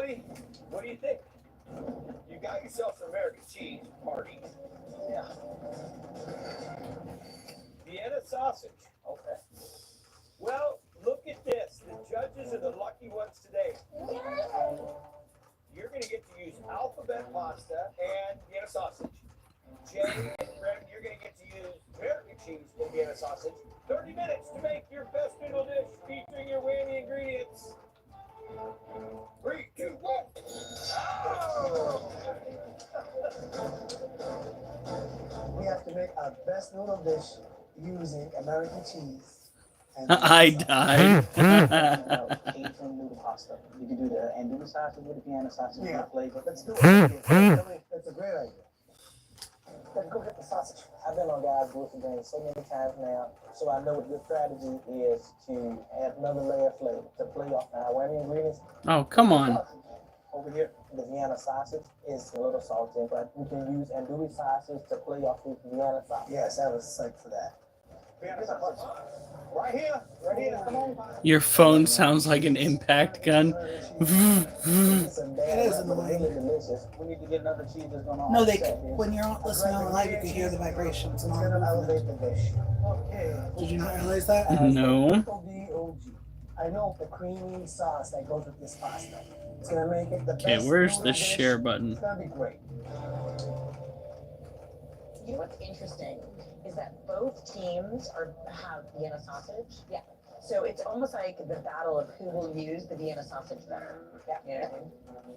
everybody, what do you think? You got yourself some American cheese party. Yeah. Vienna sausage. Okay. Well, look at this. The judges are the lucky ones today. You're going to get to use alphabet pasta and Vienna sausage. Jay and Brent, you're going to get to use American cheese and Vienna sausage. 30 minutes to make your best noodle dish featuring your whammy ingredients. 3, 2, 1. Oh! We have to make our best noodle dish using American cheese. I died. Cajun noodle pasta. You can do the andouille sausage with the Vienna sausage Yeah. flavor. Let's do it. That's a great idea. Let's go get the sausage. I've been on guys' grocery games so many times now, so I know what your strategy is to add another layer of flavor to play off the whammy ingredients. Oh, come on. Over here, the Vienna sausage is a little salty, but we can use andouille sausage to play off the Vienna sausage. Yes, I was psyched for that. Vienna sausage. Right here. Right here. Come on. Your phone sounds like an impact gun. It is annoying. really delicious. We need to get another cheese that's going on. No, when you're listening on live, you can hear the vibrations and It's all gonna the elevate movement. the dish. Okay. Did you not realize that? No. OG. I know the creamy sauce that goes with this pasta. It's gonna make it the best. Okay, where's the noodle dish. share button? It's gonna be great. You know what's interesting is that both teams have Vienna sausage. Yeah. So it's almost like the battle of who will use the Vienna sausage better. Yeah. You know?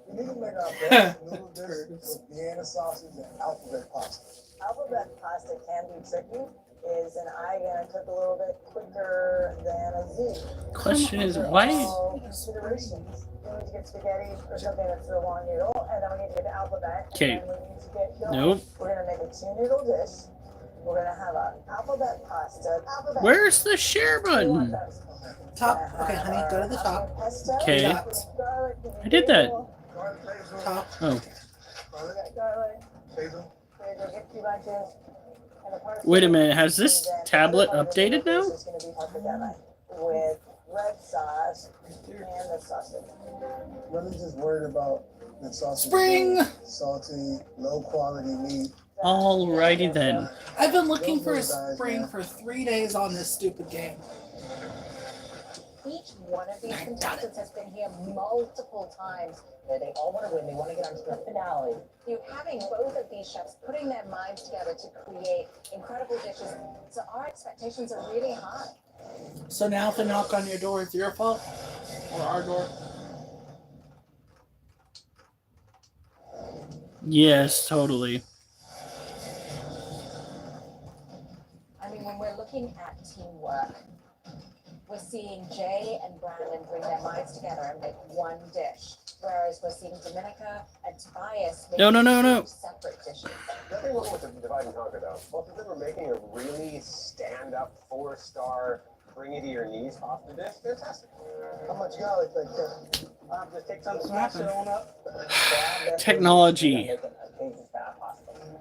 We need to make our best noodle dish with Vienna sausage and alphabet pasta. Alphabet pasta can be tricky. Is an I gonna cook a little bit quicker than a Z? Question is, why? All considerations. We need to get spaghetti or something that's a long noodle, and then we need to get the alphabet. Okay. And then we need to get dough. Nope. We're gonna make a 2-noodle dish. We're gonna have an alphabet pasta. Alphabet. Where's the share button? Top. Okay, honey, go to the top. Okay. Garlic. I did that. Top. Oh, Garlic. Basil. Get 2 bunches. And the parsley. wait a minute. Has this And then tablet the other part of the updated noodle now? dish is gonna be pappardelle with red sauce and the sausage. Really just worried about the sausage. Spring! being salty, low quality meat. Alrighty then. I've been looking for a spring for 3 days on this stupid game. Each one of these contestants has been here multiple times. They all want to win. They want to get onto the finale. Having both of these chefs putting their minds together to create incredible dishes. So our expectations are really high. So now if they knock on your door, it's your fault? Or our door? Yes, totally. I mean, when we're looking at teamwork, we're seeing Jay and Brandon bring their minds together and make one dish. Whereas we're seeing Dominica and Tobias make No. two separate dishes. Nothing wrong with the divide and conquer, though. Both of them are making a really stand-up, 4-star, bring-it-to-your-knees pasta dish. Fantastic. How much garlic like that? Just take some, smash it on up. Technology.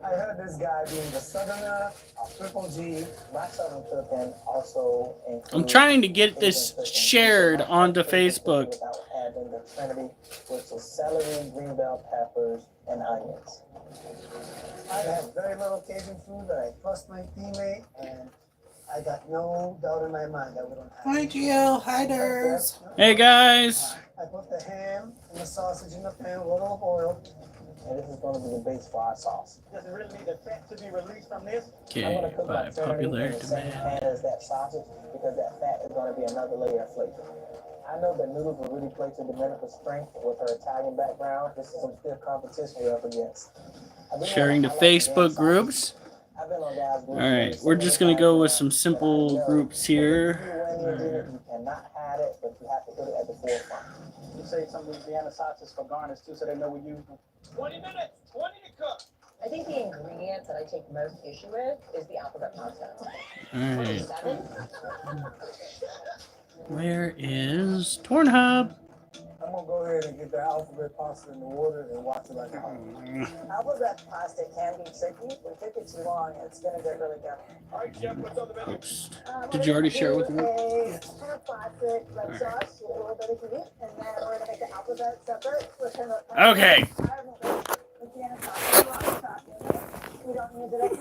I heard this guy being the southerner, Triple G. My southern cooking also I'm trying to get this shared onto Facebook. Without adding the trinity, which is celery, green bell peppers, and onions. I have very little Cajun food, but I trust my teammate, and I got no doubt in my mind that we don't have. Hi, Gio. Hi, Durs. Hey guys. I put the ham and the sausage in the pan with a little oil. And this is going to be the base for our sauce. Does it really need the fat to be released from this? Okay, I'm gonna cook by my trinity popular in the same demand. pan as that sausage because that fat is going to be another layer of flavor. I know that noodles will really play to Dominica's strength with her Italian background. This is some stiff competition we're up against. Sharing to Facebook groups. Alright, we're just gonna go with some simple groups here. You cannot hide it, but you have to put it at the forefront. You say some of these Vienna sausages for garnish, too, so they know we use them. 20 minutes. 20 to cook. I think the ingredient that I take most issue with is the alphabet pasta. Alright. 7. Where is Tornhub? I'm gonna go ahead and get that alphabet pasta in the water and watch it like a hawk. Alphabet pasta can be tricky. If we cook it too long, it's gonna get really gummy. All right, Chef, what's on the menu? Oops. Did you already share it with me? A kind of classic red sauce with a little bit of heat, and then we're gonna make the alphabet separate. We're gonna Okay. We don't need it.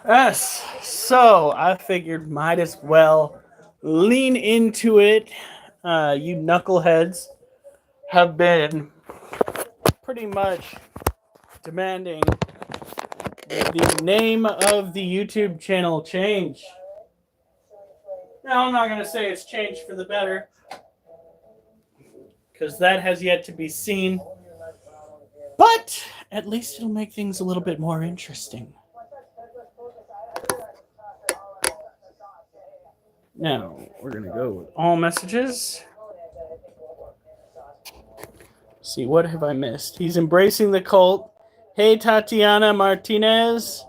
Yes. So I figured might as well lean into it. You knuckleheads have been pretty much demanding the name of the YouTube channel change. Now, I'm not going to say it's changed for the better, because that has yet to be seen. But at least it'll make things a little bit more interesting. Now, we're going to go with all messages. See, what have I missed? He's embracing the cult. Hey, Tatiana Martinez.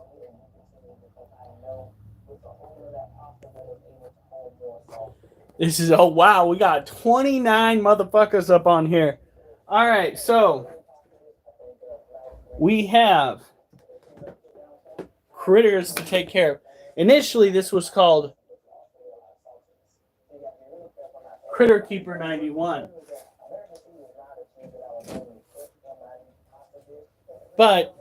This is, oh, wow, we got 29 motherfuckers up on here. All right, so we have critters to take care of. Initially, this was called Critter Keeper 91. But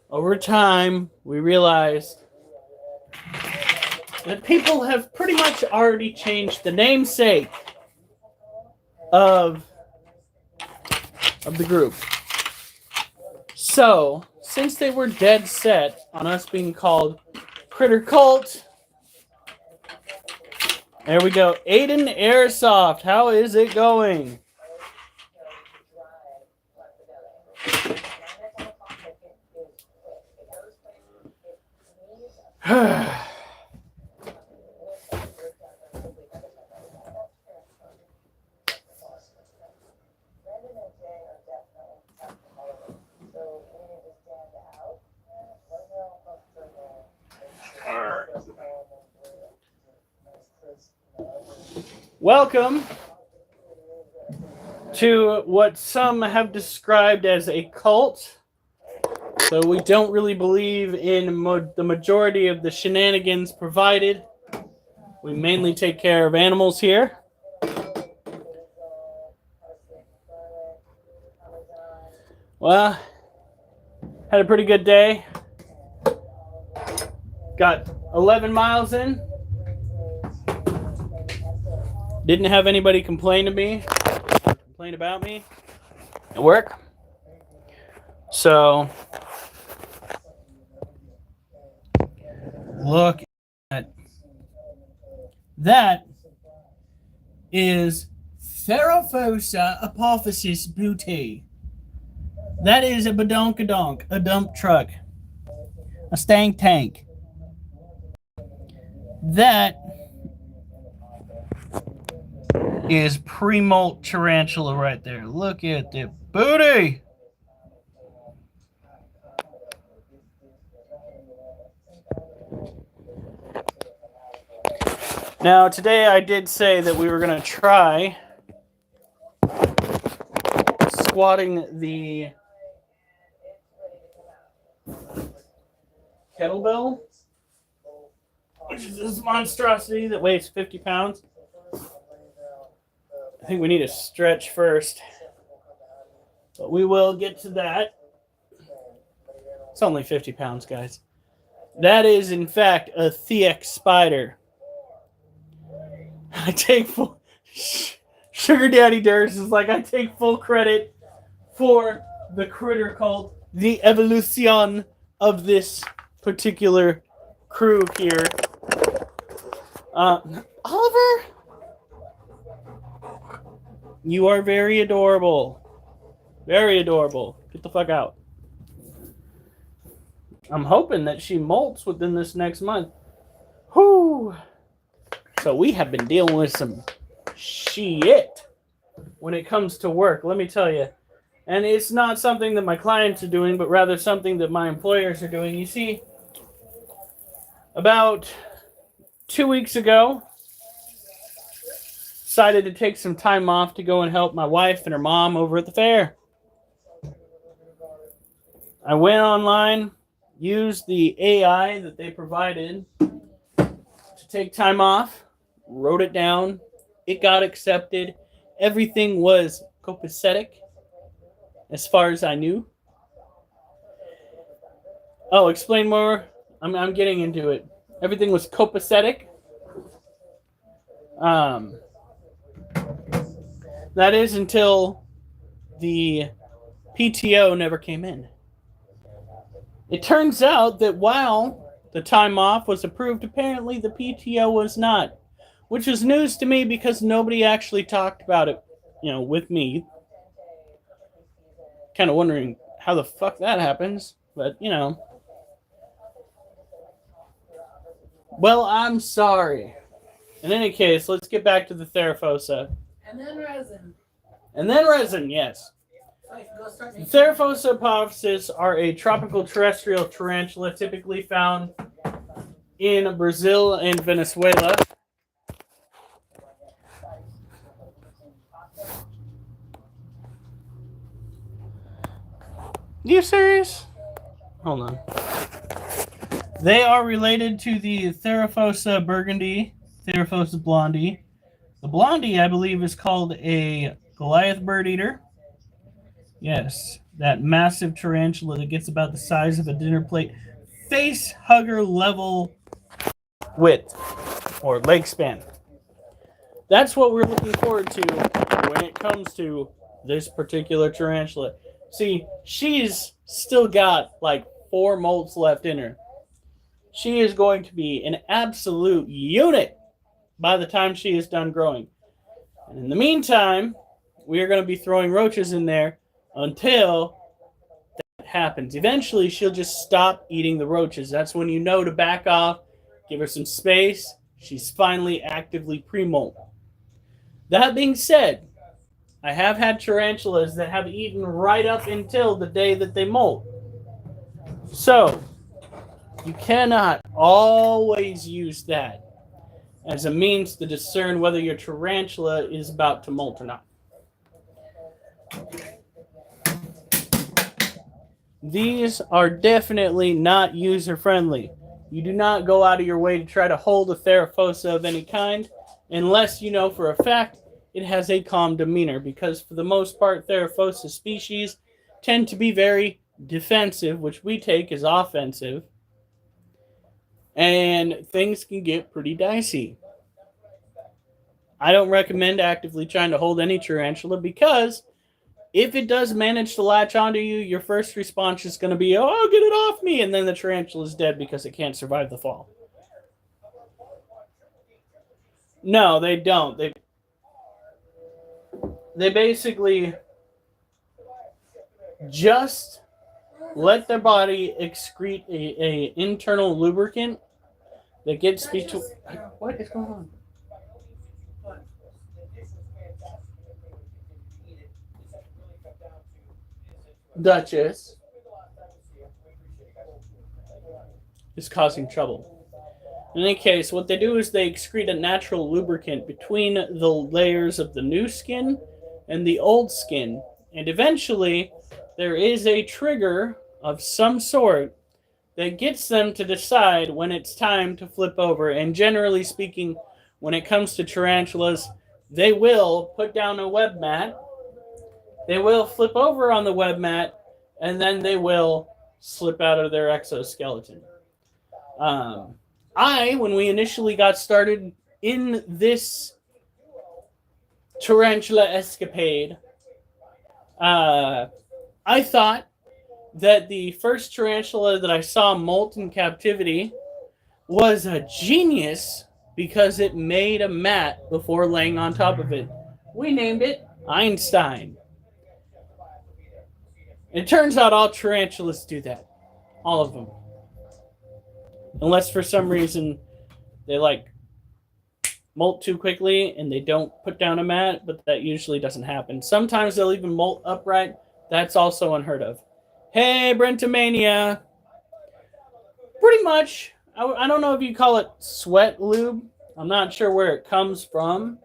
over time, we realized that people have pretty much already changed the namesake of the group. So, since they were dead set on us being called Critter Cult, there we go. Aiden Airsoft, how is it going? Welcome to what some have described as a cult. So we don't really believe in the majority of the shenanigans provided. We mainly take care of animals here. Well, had a pretty good day. Got 11 miles in. Didn't have anybody complain about me at work. So, look at that. Is Theraphosa apophysis booty. That is a badonkadonk, a dump truck, a stank tank. That is pre-molt tarantula right there. Look at the booty. Now, today I did say that we were going to try squatting the kettlebell, which is this monstrosity that weighs 50 pounds. I think we need to stretch first, but we will get to that. It's only 50 pounds, guys. That is, in fact, a TX spider. I take full... Sugar Daddy Durs is like, I take full credit for the critter cult, the evolution of this particular crew here. Oliver, you are very adorable. Very adorable. Get the fuck out. I'm hoping that she molts within this next month. Whew. So we have been dealing with some shit when it comes to work, let me tell you. And it's not something that my clients are doing, but rather something that my employers are doing. You see, about 2 weeks ago, decided to take some time off to go and help my wife and her mom over at the fair. I went online, used the AI that they provided to take time off, wrote it down. It got accepted. Everything was copacetic as far as I knew. Oh, explain more. I'm getting into it. Everything was copacetic. That is until the PTO never came in. It turns out that while the time off was approved, apparently the PTO was not, which was news to me because nobody actually talked about it, with me. Kind of wondering how the fuck that happens, but Well, I'm sorry. In any case, let's get back to the Theraphosa. And then resin. And then resin, yes. The Theraphosa apophysis are a tropical terrestrial tarantula typically found in Brazil and Venezuela. You serious? Hold on. They are related to the Theraphosa burgundy, Theraphosa blondie. The blondie, I believe, is called a Goliath bird eater. Yes, that massive tarantula that gets about the size of a dinner plate. Face hugger level width or leg span. That's what we're looking forward to when it comes to this particular tarantula. See, she's still got like 4 molts left in her. She is going to be an absolute unit by the time she is done growing. And in the meantime, we are going to be throwing roaches in there until that happens. Eventually, she'll just stop eating the roaches. That's when you know to back off, give her some space. She's finally actively pre-molt. That being said, I have had tarantulas that have eaten right up until the day that they molt. So, you cannot always use that as a means to discern whether your tarantula is about to molt or not. These are definitely not user-friendly. You do not go out of your way to try to hold a Theraphosa of any kind unless you know for a fact it has a calm demeanor, because for the most part, Theraphosa species tend to be very defensive, which we take as offensive, and things can get pretty dicey. I don't recommend actively trying to hold any tarantula, because if it does manage to latch onto you, your first response is going to be, oh, get it off me, and then the tarantula is dead because it can't survive the fall. No, they don't. They basically just let their body excrete a internal lubricant that gets between... What is going on? Duchess is causing trouble. In any case, what they do is they excrete a natural lubricant between the layers of the new skin and the old skin. And eventually, there is a trigger of some sort that gets them to decide when it's time to flip over. And generally speaking, when it comes to tarantulas, they will put down a web mat, they will flip over on the web mat, and then they will slip out of their exoskeleton. When we initially got started in this tarantula escapade, I thought that the first tarantula that I saw molt in captivity was a genius because it made a mat before laying on top of it. We named it Einstein. It turns out all tarantulas do that. All of them. Unless for some reason they molt too quickly and they don't put down a mat, but that usually doesn't happen. Sometimes they'll even molt upright. That's also unheard of. Hey, Brentomania. Pretty much, I don't know if you call it sweat lube. I'm not sure where it comes from.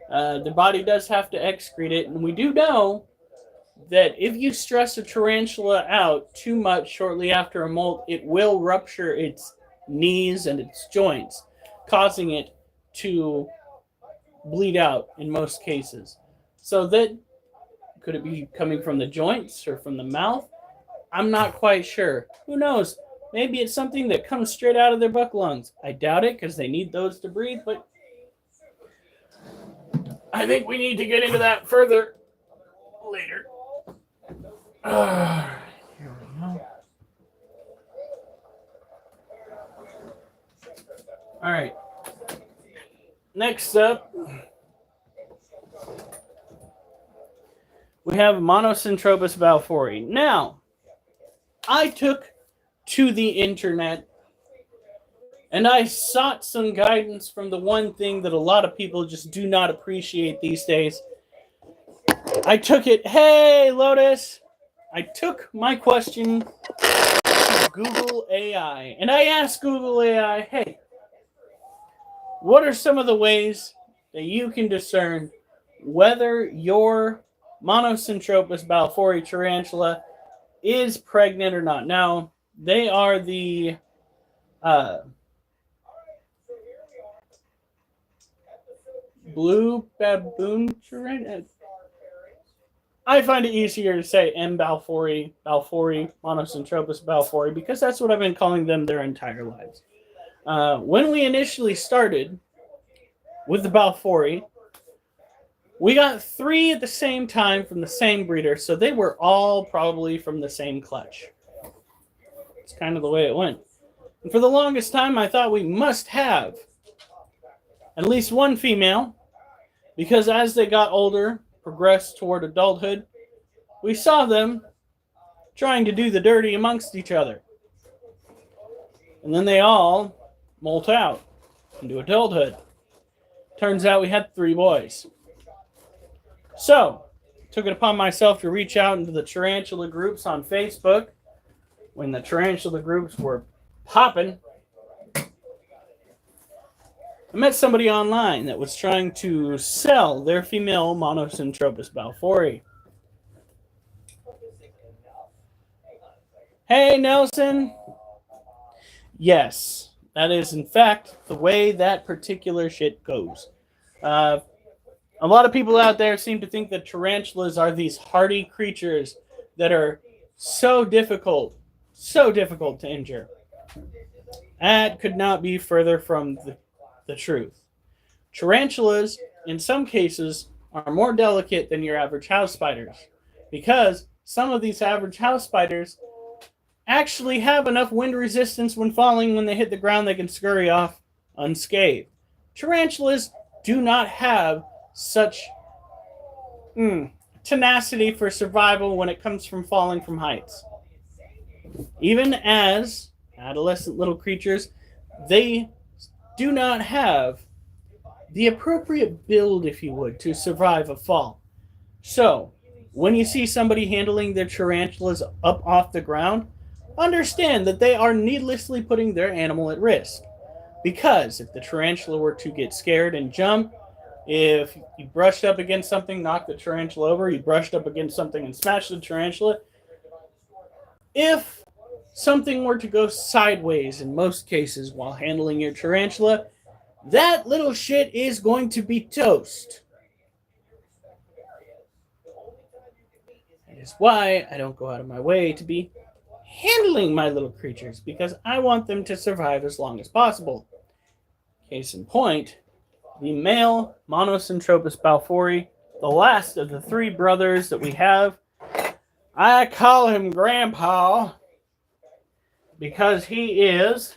The body does have to excrete it, and we do know that if you stress a tarantula out too much shortly after a molt, it will rupture its knees and its joints, causing it to bleed out in most cases. So that could it be coming from the joints or from the mouth? I'm not quite sure. Who knows? Maybe it's something that comes straight out of their buck lungs. I doubt it because they need those to breathe, but I think we need to get into that further later. Here we go. All right. Next up, we have Monocentrobus balfouri. Now, I took to the internet and I sought some guidance from the one thing that a lot of people just do not appreciate these days. I took it, hey, Lotus! I took my question to Google AI, and I asked Google AI, hey, what are some of the ways that you can discern whether your Monocentrobus balfouri tarantula is pregnant or not? Now, they are the blue baboon tarantula. I find it easier to say M. balfouri, Monocentrobus balfouri, because that's what I've been calling them their entire lives. When we initially started with the balfouri, we got 3 at the same time from the same breeder, so they were all probably from the same clutch. It's kind of the way it went. And for the longest time, I thought we must have at least one female, because as they got older, progressed toward adulthood, we saw them trying to do the dirty amongst each other. And then they all molt out into adulthood. Turns out we had 3 boys. So, took it upon myself to reach out into the tarantula groups on Facebook when the tarantula groups were popping. I met somebody online that was trying to sell their female Monocentrobus balfouri. Hey, Nelson. Yes, that is in fact the way that particular shit goes. A lot of people out there seem to think that tarantulas are these hardy creatures that are so difficult to injure. That could not be further from the truth. Tarantulas, in some cases, are more delicate than your average house spiders, because some of these average house spiders actually have enough wind resistance when falling. When they hit the ground, they can scurry off unscathed. Tarantulas do not have such tenacity for survival when it comes from falling from heights. Even as adolescent little creatures, they do not have the appropriate build, if you would, to survive a fall. So, when you see somebody handling their tarantulas up off the ground, understand that they are needlessly putting their animal at risk. Because if the tarantula were to get scared and jump, if you brushed up against something, knocked the tarantula over, you brushed up against something and smashed the tarantula, if something were to go sideways in most cases while handling your tarantula, that little shit is going to be toast. That is why I don't go out of my way to be handling my little creatures, because I want them to survive as long as possible. Case in point, the male Monocentrobus balfouri, the last of the 3 brothers that we have, I call him Grandpa because he is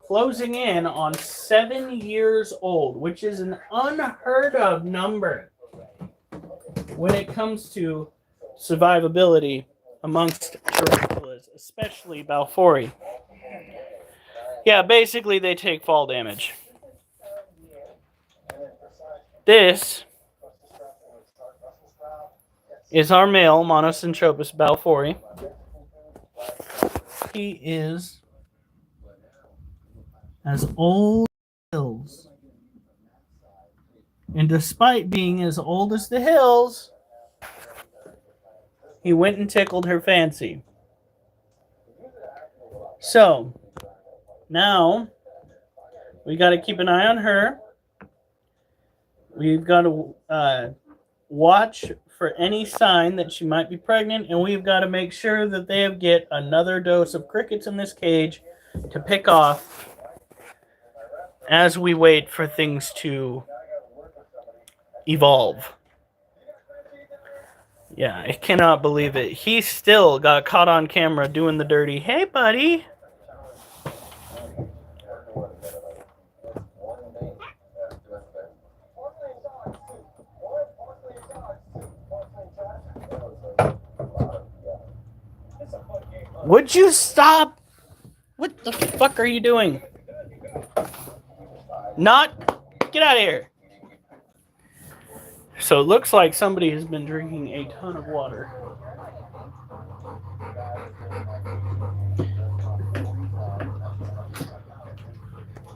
closing in on 7 years old, which is an unheard of number when it comes to survivability amongst tarantulas, especially balfouri. Yeah, basically they take fall damage. This is our male Monocentrobus balfouri. He is as old as hills. And despite being as old as the hills, he went and tickled her fancy. So, now we got to keep an eye on her. We've got to watch for any sign that she might be pregnant, and we've got to make sure that they get another dose of crickets in this cage to pick off as we wait for things to evolve. Yeah, I cannot believe it. He still got caught on camera doing the dirty, "Hey, buddy." Would you stop? What the fuck are you doing? Not. Get out of here. So it looks like somebody has been drinking a ton of water.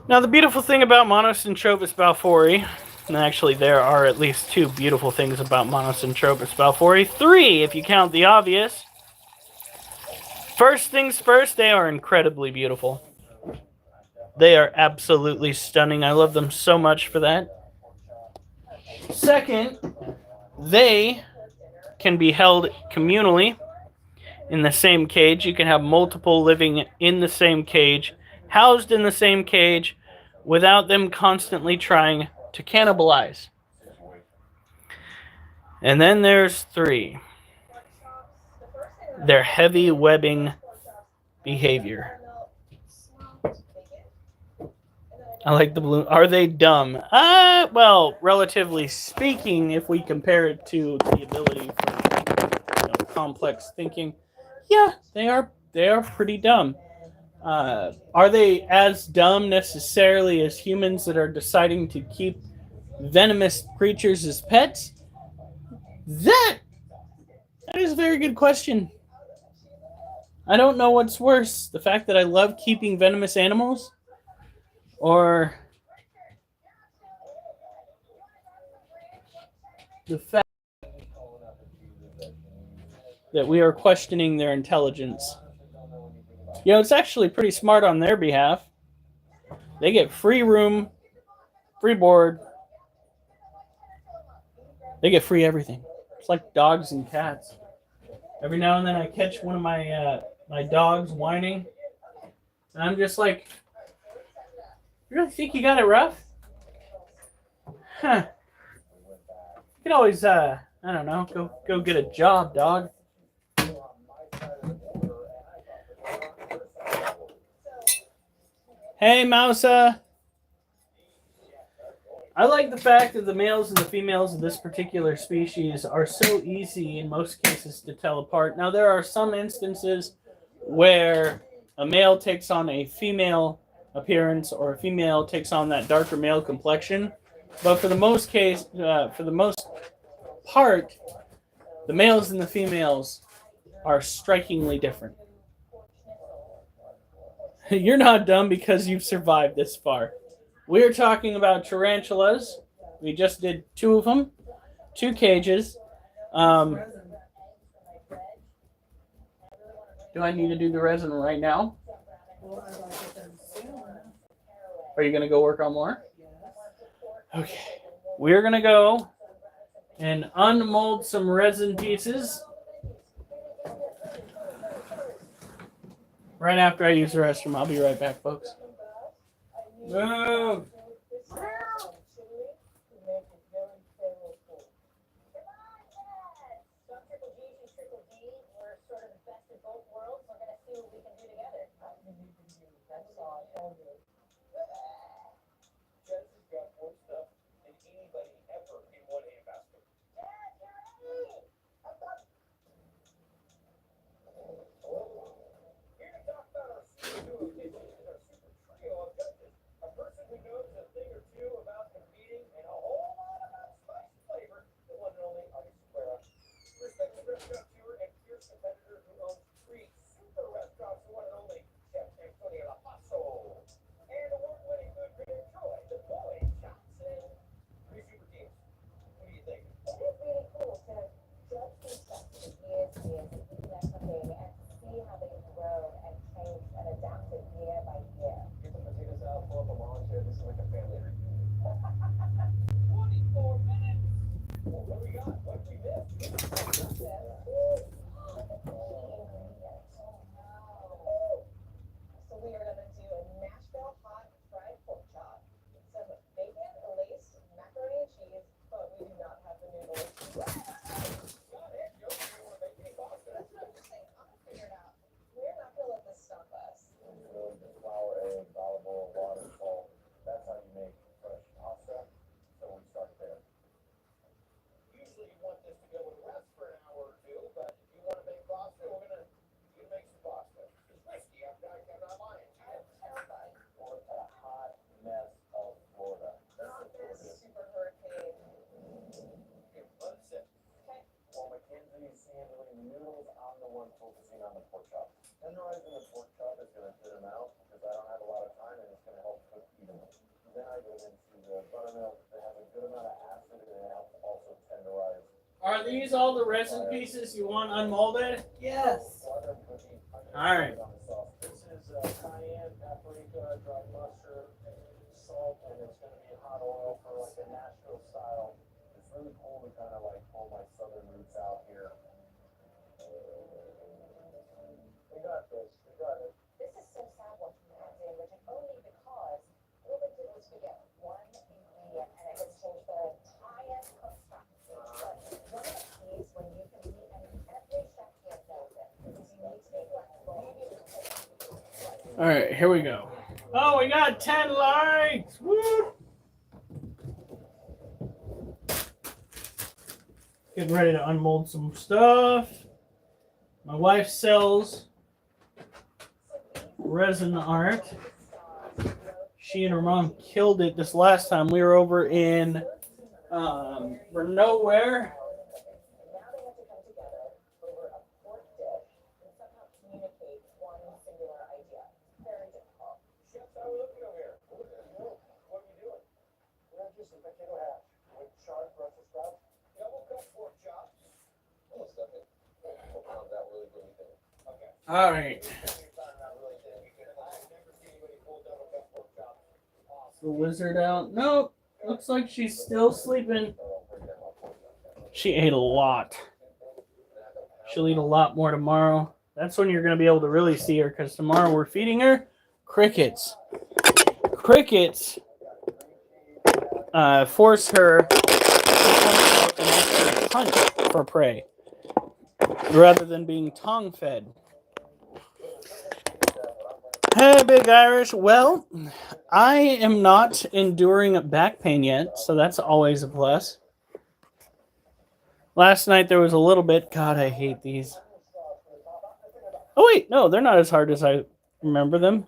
Now, the beautiful thing about Monocentrobus balfouri, and actually there are at least 2 beautiful things about Monocentrobus balfouri, 3 if you count the obvious. First things first, they are incredibly beautiful. They are absolutely stunning. I love them so much for that. Second, they can be held communally in the same cage. You can have multiple living in the same cage, housed in the same cage, without them constantly trying to cannibalize. And then there's 3. Their heavy webbing behavior. I like the balloon. Are they dumb? Well, relatively speaking, if we compare it to the ability for complex thinking, yeah, they are pretty dumb. Are they as dumb necessarily as humans that are deciding to keep venomous creatures as pets? That is a very good question. I don't know what's worse, the fact that I love keeping venomous animals, or the fact that we are questioning their intelligence. It's actually pretty smart on their behalf. They get free room, free board. They get free everything. It's like dogs and cats. Every now and then I catch one of my dogs whining, and I'm just like, "You really think you got it rough? Huh? You could always, I don't know, go get a job, dog." Hey, Mousa. I like the fact that the males and the females of this particular species are so easy in most cases to tell apart. Now, there are some instances where a male takes on a female appearance or a female takes on that darker male complexion, but for the most part, the males and the females are strikingly different. You're not dumb because you've survived this far. We're talking about tarantulas. We just did 2 of them, 2 cages. Do I need to do the resin right now? Are you going to go work on more? Okay. We're going to go and unmold some resin pieces right after I use the restroom. I'll be right back, folks. Move! these all the resin pieces you want unmolded? Yes. All right. This is cayenne, paprika, dried mustard, salt, and it's going to be hot oil for like a Nashville style. It's really cool to kind of like pull my southern roots out here. We got this. We got it. This is so sad what you had in, which is only because all they did was forget one ingredient and it has changed their entire construct. But one of the keys when you can eat, and every chef here knows it, is you need to be flexible. All right, here we go. Oh, we got 10 likes. Woo! Getting ready to unmold some stuff. My wife sells resin art. She and her mom killed it this last time. We were over in Nowhere. Now they have to come together over a pork dish and somehow communicate one singular idea. Very difficult. Chef, how are we looking over here? What are you doing? We're just a potato hash with sharp Brussels sprouts. Double cut pork chops. Almost nothing. We'll pound that really, really thin. Okay. All right. The wizard out. Nope. Looks like she's still sleeping. She ate a lot. She'll eat a lot more tomorrow. That's when you're going to be able to really see her, because tomorrow we're feeding her crickets. Crickets force her to hunt for prey rather than being tongue fed. Hey, Big Irish. Well, I am not enduring back pain yet, so that's always a plus. Last night there was a little bit. God, I hate these. Oh, wait. No, they're not as hard as I remember them.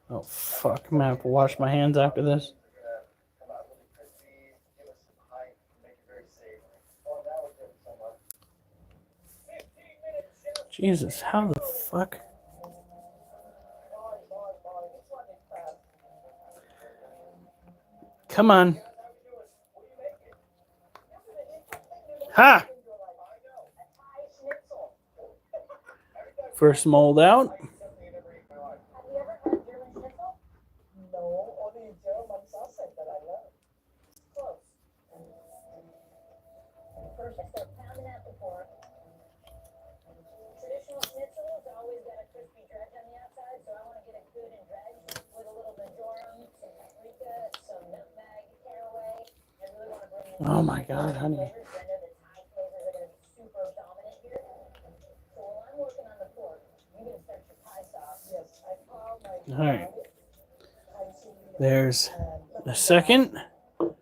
Oh, fuck. I'm going to have to wash my hands after this. Jesus, how the fuck? Come on. Ha! First mold out. Have you ever had German schnitzel? No, only German sausage that I love. Close. First, I start pounding out the pork. Traditional schnitzel has always got a crispy dredge on the outside, so I want to get it good and dredged with a little majoram, some paprika, some nutmeg, caraway. I really want to bring in Oh my God, honey. flavors. I know the Thai flavors are going to be super dominant here. So while I'm working on the pork, you're going to start your Thai sauce. Yes, I call my All right. Thai chili There's and the second. The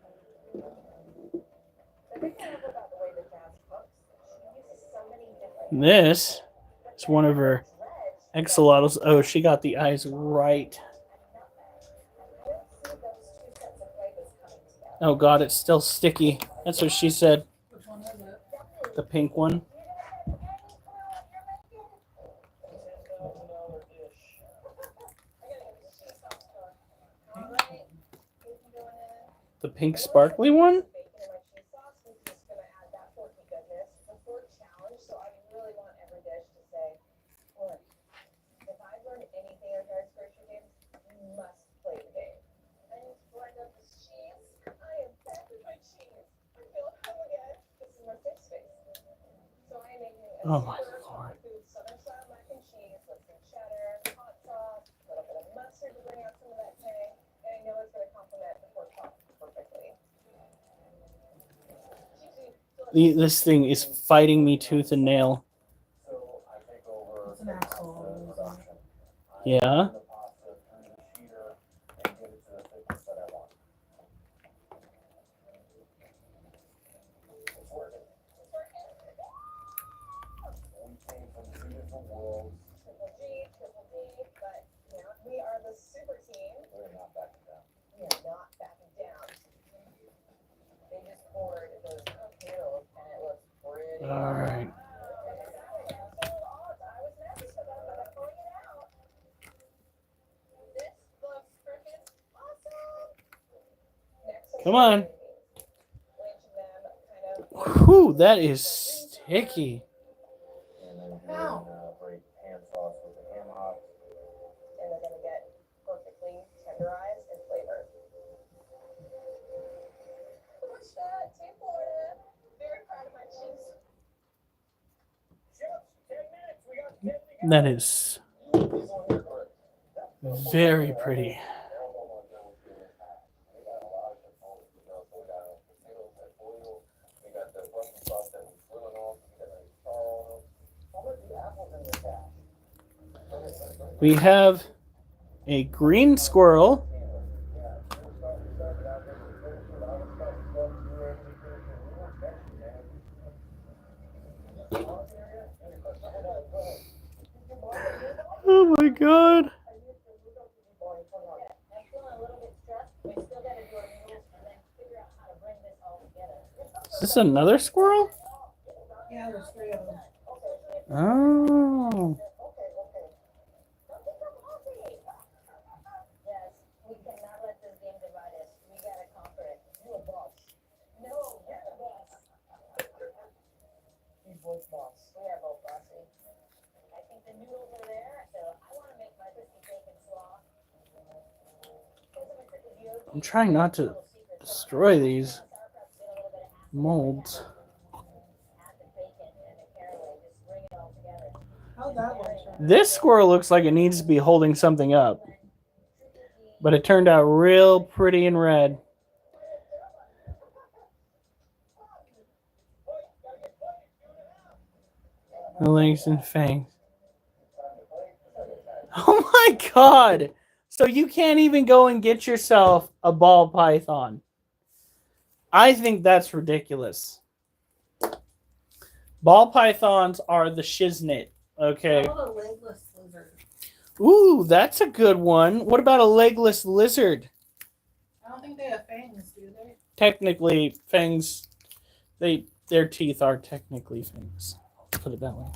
big thing I love about the way that Jazz cooks, she uses so many different This is one of her axolotls. Oh, she got the eyes right. Oh God, it's still sticky. That's what she said. Which one is it? The pink one. The pink sparkly one? Oh my Lord. Southern style mac and cheese with some cheddar, hot sauce, a little bit of mustard to bring out some of that tang, and I know it's going to complement the pork chop perfectly. This thing is fighting me tooth and nail. It's an axle. Yeah. Triple D, but you know, we are the super team. We're not backing down. We are not backing down. They just poured those cocktails and it looks pretty. All right. I was nervous for them, but I'm pulling it out. Come on. Whew, that is sticky. And then Ow. break ham sauce with the ham hocks. And they're gonna get perfectly tenderized and flavored. Push that, Team Florida. Very proud of my cheese. Chefs, 10 minutes. We got 10 to go. That is very pretty. We have a green squirrel. Oh my god. Is this another squirrel? Yeah, there's 3 of them. Oh. Yes, we cannot let this game divide us. We gotta conquer it. You a boss. No, you're the boss. He's both boss. We are both bossy. I think the noodles are there, so I want to make my crispy bacon slaw. I'm trying not to destroy these molds. How'd that one turn? This squirrel looks like it needs to be holding something up. But it turned out real pretty and red. The legs and fangs. Oh my god! So you can't even go and get yourself a ball python. I think that's ridiculous. Ball pythons are the shiznit. Okay. How about a legless lizard? Ooh, that's a good one. What about a legless lizard? I don't think they have fangs, do they? Technically, fangs, their teeth are technically fangs. Let's put it that way.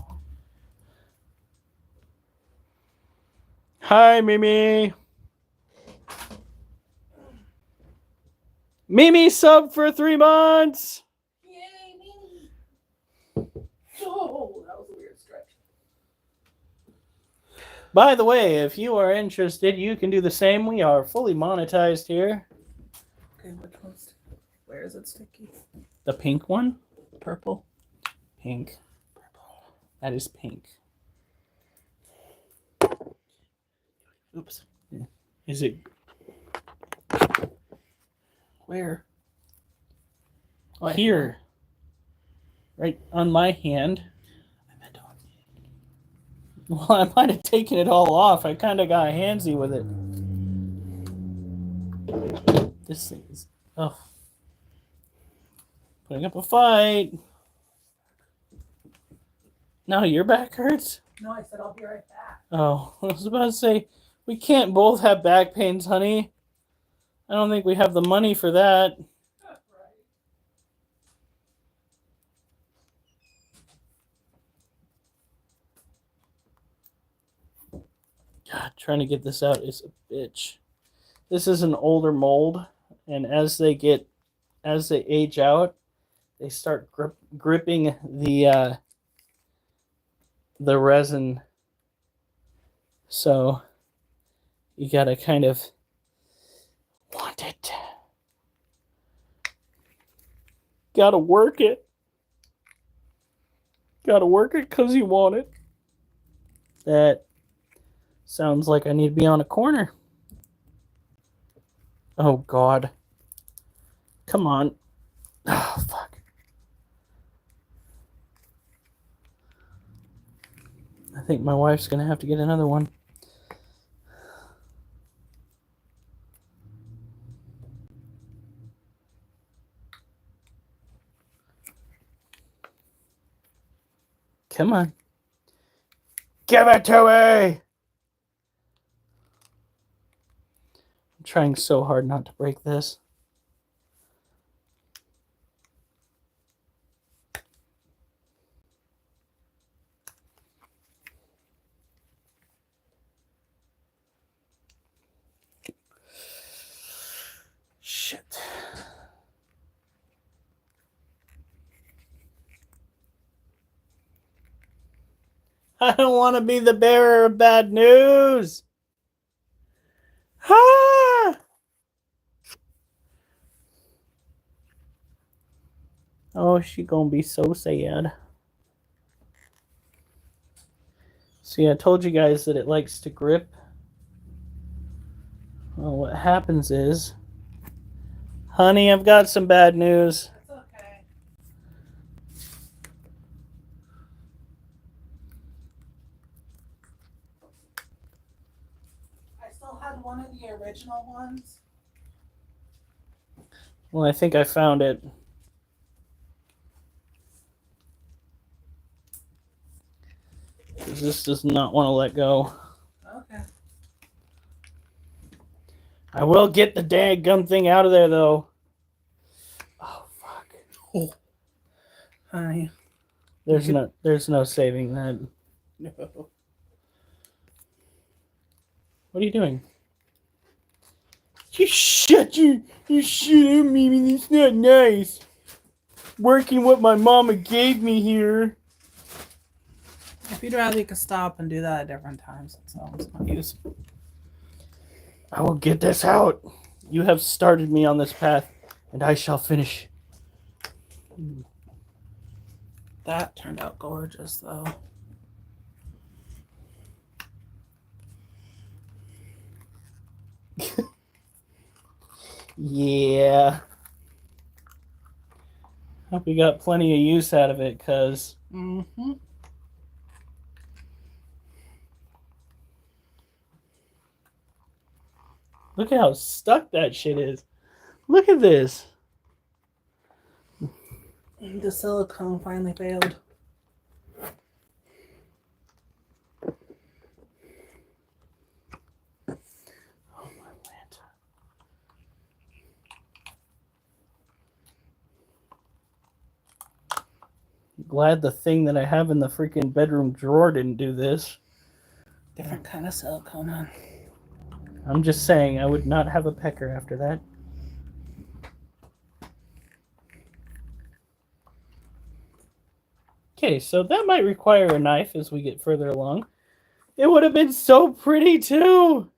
Hi, Mimi. Mimi sub for 3 months. Yay, me! Oh, that was a weird stretch. By the way, if you are interested, you can do the same. We are fully monetized here. Okay, which one's... Where is it sticky? The pink one? Purple? Pink. Purple. That is pink. Oops. Is it... Where? Oh, here. Right on my hand. I meant on me. Well, I might have taken it all off. I kind of got handsy with it. This thing is... Oh. Putting up a fight. No, your back hurts? No, I said I'll be right back. Oh, I was about to say, we can't both have back pains, honey. I don't think we have the money for that. God, trying to get this out is a bitch. This is an older mold, and as they age out, they start gripping the resin. So you gotta kind of want it. Gotta work it. Gotta work it because you want it. That sounds like I need to be on a corner. Oh, God. Come on. Oh, fuck. I think my wife's going to have to get another one. Come on. Give it to me! I'm trying so hard not to break this. Shit. I don't want to be the bearer of bad news. Ah! Oh, she gonna be so sad. See, I told you guys that it likes to grip. Well, what happens is, honey, I've got some bad news. It's okay. I still had one of the original ones. Well, I think I found it. This does not want to let go. Okay. I will get the daggum thing out of there, though. Oh, fuck. Oh. Honey. There's no saving that. No. What are you doing? You shut up, Mimi. It's not nice. Working what my mama gave me here. If you'd rather, you could stop and do that at different times. So it's not useful. I will get this out. You have started me on this path, and I shall finish. That turned out gorgeous, though. Yeah. Hope we got plenty of use out of it, cuz. Mm-hmm. Look at how stuck that shit is. Look at this. The silicone finally failed. Oh my Lanta. Glad the thing that I have in the freaking bedroom drawer didn't do this. Different kind of silicone on. I'm just saying, I would not have a pecker after that. Okay, so that might require a knife as we get further along. It would have been so pretty too.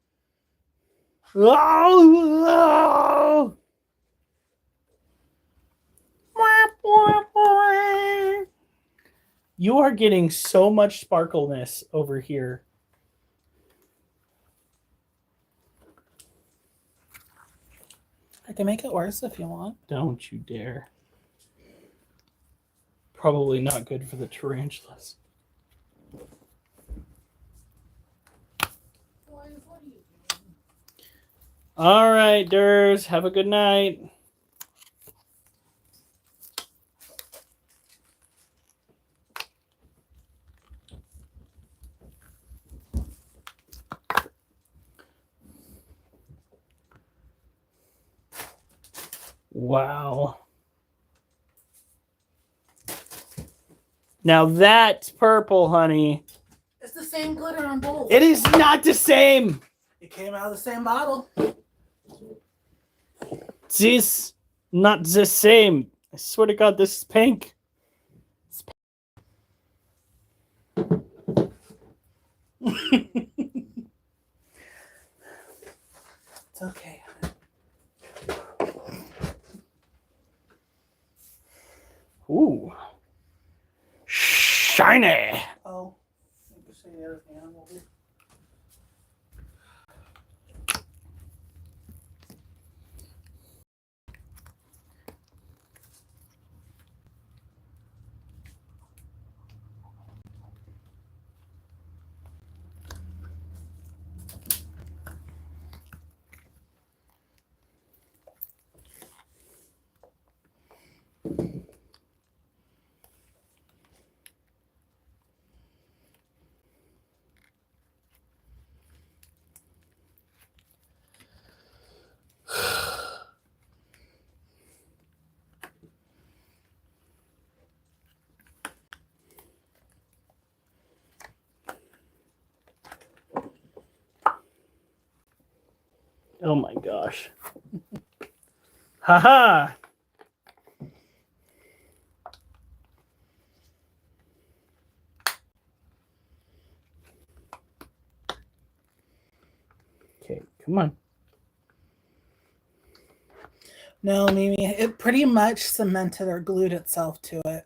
Oh, oh. You are getting so much sparkleness over here. I can make it worse if you want. Don't you dare. Probably not good for the tarantulas. All right, Durs. Have a good night. Wow. Now that's purple, honey. It's the same glitter on both. It is not the same. It came out of the same bottle. This not the same. I swear to God, this is pink. It's okay. Ooh. Shiny. Oh. You can see the other animal here. Oh my gosh. Haha. Come on. No, Mimi, it pretty much cemented or glued itself to it.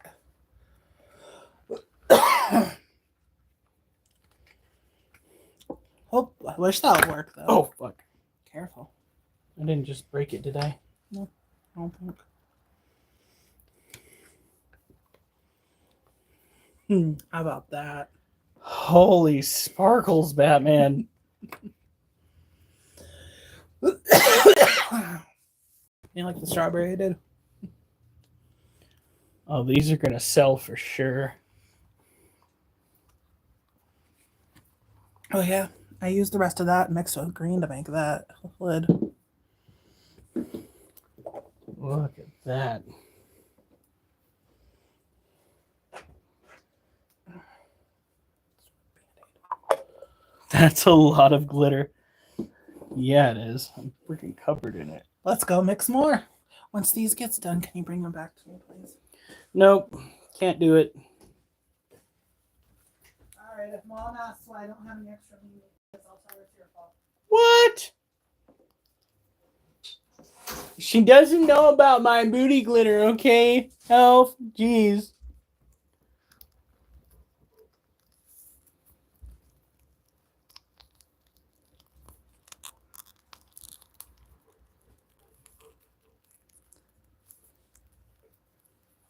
Oh, I wish that would work though. Oh, fuck. Careful. I didn't just break it, did I? No, I don't think. How about that? Holy sparkles, Batman. You like the strawberry I did? Oh, these are going to sell for sure. Oh yeah, I used the rest of that mixed with green to make that lid. Look at that. That's a lot of glitter. Yeah, it is. I'm freaking covered in it. Let's go mix more. Once these gets done, can you bring them back to me, please? Nope. Can't do it. All right, if Mom asks why I don't have any extra meat, I'll tell her it's your fault. What? She doesn't know about my booty glitter, okay? Elf, jeez.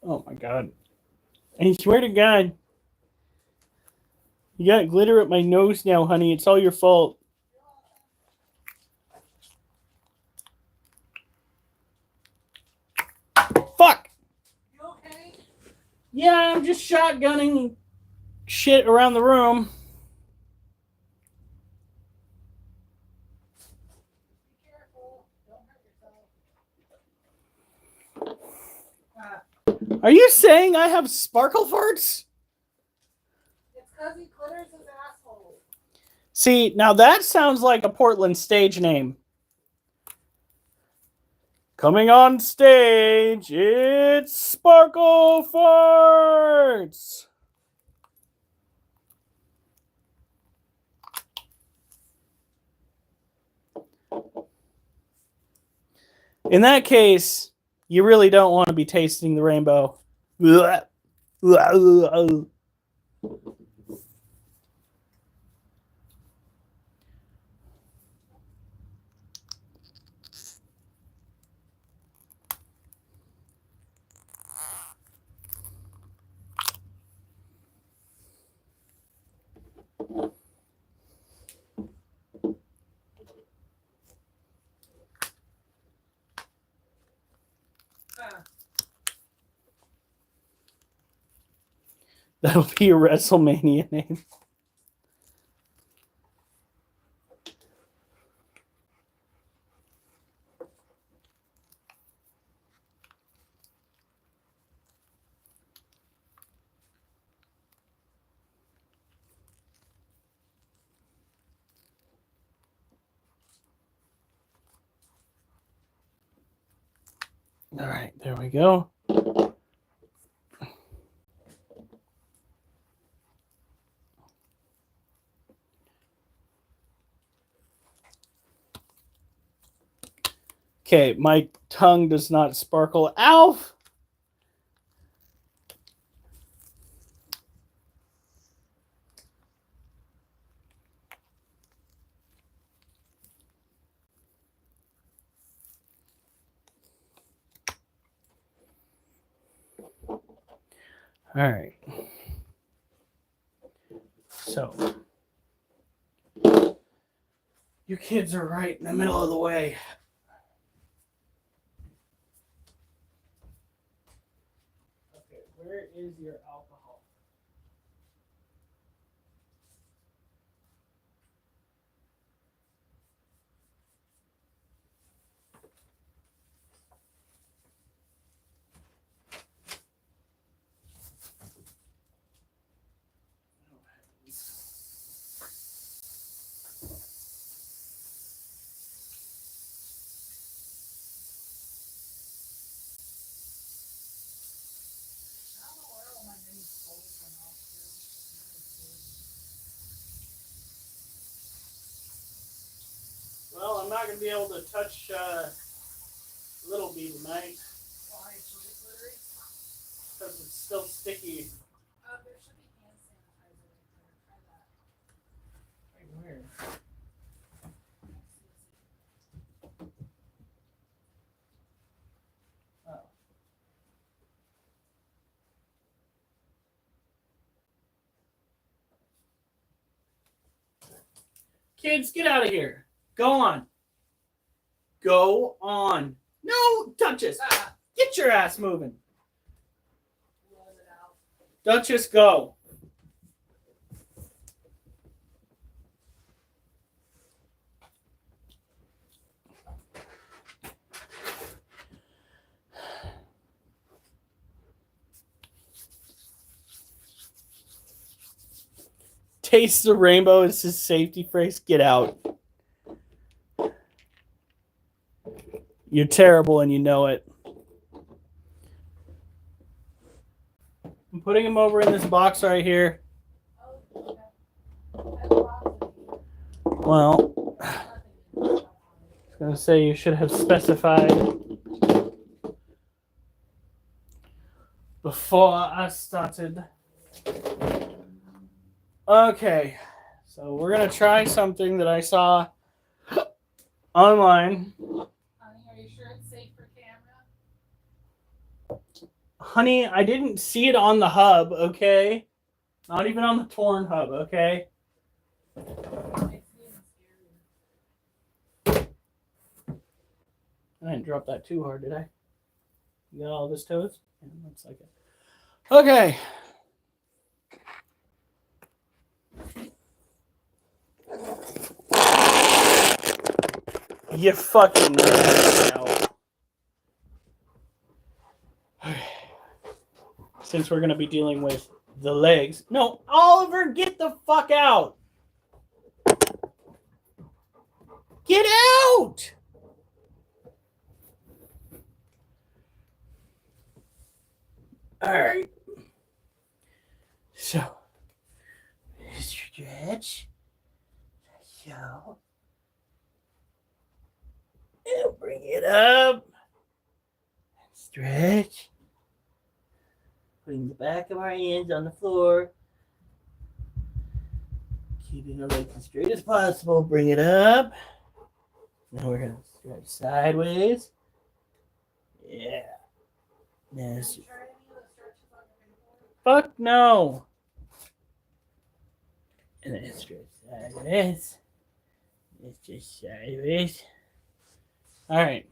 Oh my god. I swear to God. You got glitter at my nose now, honey. It's all your fault. Fuck! You okay? Yeah, I'm just shotgunning shit around the room. Be careful. Don't hurt yourself. Are you saying I have sparkle farts? It's because he glitters his asshole. See, now that sounds like a Portland stage name. Coming on stage, it's Sparkle Farts. In that case, you really don't want to be tasting the rainbow. That'll be a WrestleMania name. All right, there we go. Okay, my tongue does not sparkle. Alf! All right. So, your kids are right in the middle of the way. Okay, where is your alcohol? not going to be able to touch Little Bee tonight. Why? She'll get glittery? Because it's still sticky. There should be hand sanitizer right there. Try that. Right where? Oh. Kids, get out of here. Go on. Go on. No, Duchess. Get your ass moving. Duchess, go. Taste the rainbow is his safety phrase. Get out. You're terrible and you know it. I'm putting him over in this box right here. Well, I was going to say you should have specified before I started. Okay, so we're going to try something that I saw online. Honey, are you sure it's safe for camera? Honey, I didn't see it on the hub, okay? Not even on the torn hub, okay? Makes me even scarier. I didn't drop that too hard, did I? You got all this toast? Yeah, looks like it. Okay. You fucking know. Since we're going to be dealing with the legs. No, Oliver, get the fuck out. Get out. All right. So, stretch. So, and bring it up. Stretch. Putting the back of our hands on the floor. Keeping our legs as straight as possible. Bring it up. Now we're going to stretch sideways. Yeah. Yes. Fuck no. And then stretch sideways. It's just sideways. All right.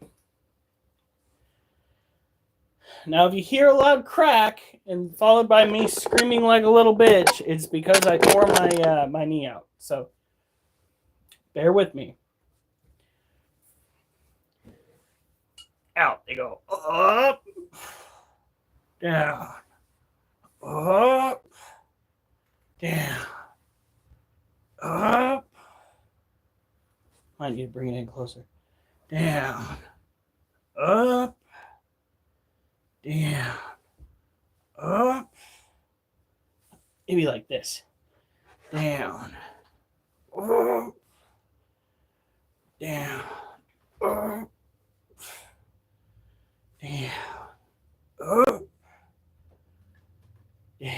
Now, if you hear a loud crack and followed by me screaming like a little bitch, it's because I tore my knee out. So, bear with me. Out they go. Up, down, up, down, up. Might need to bring it in closer. Down, up, down, up. Maybe like this. Down, up, down, up, down, up, down,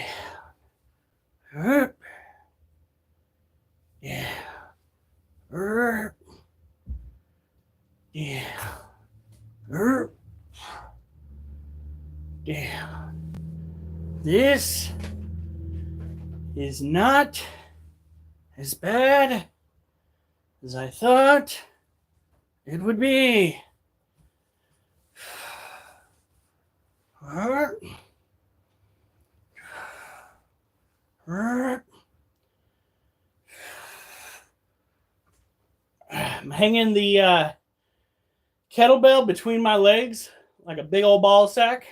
up, down, up. Down. Down. This is not as bad as I thought it would be. I'm hanging the kettlebell between my legs like a big old ball sack.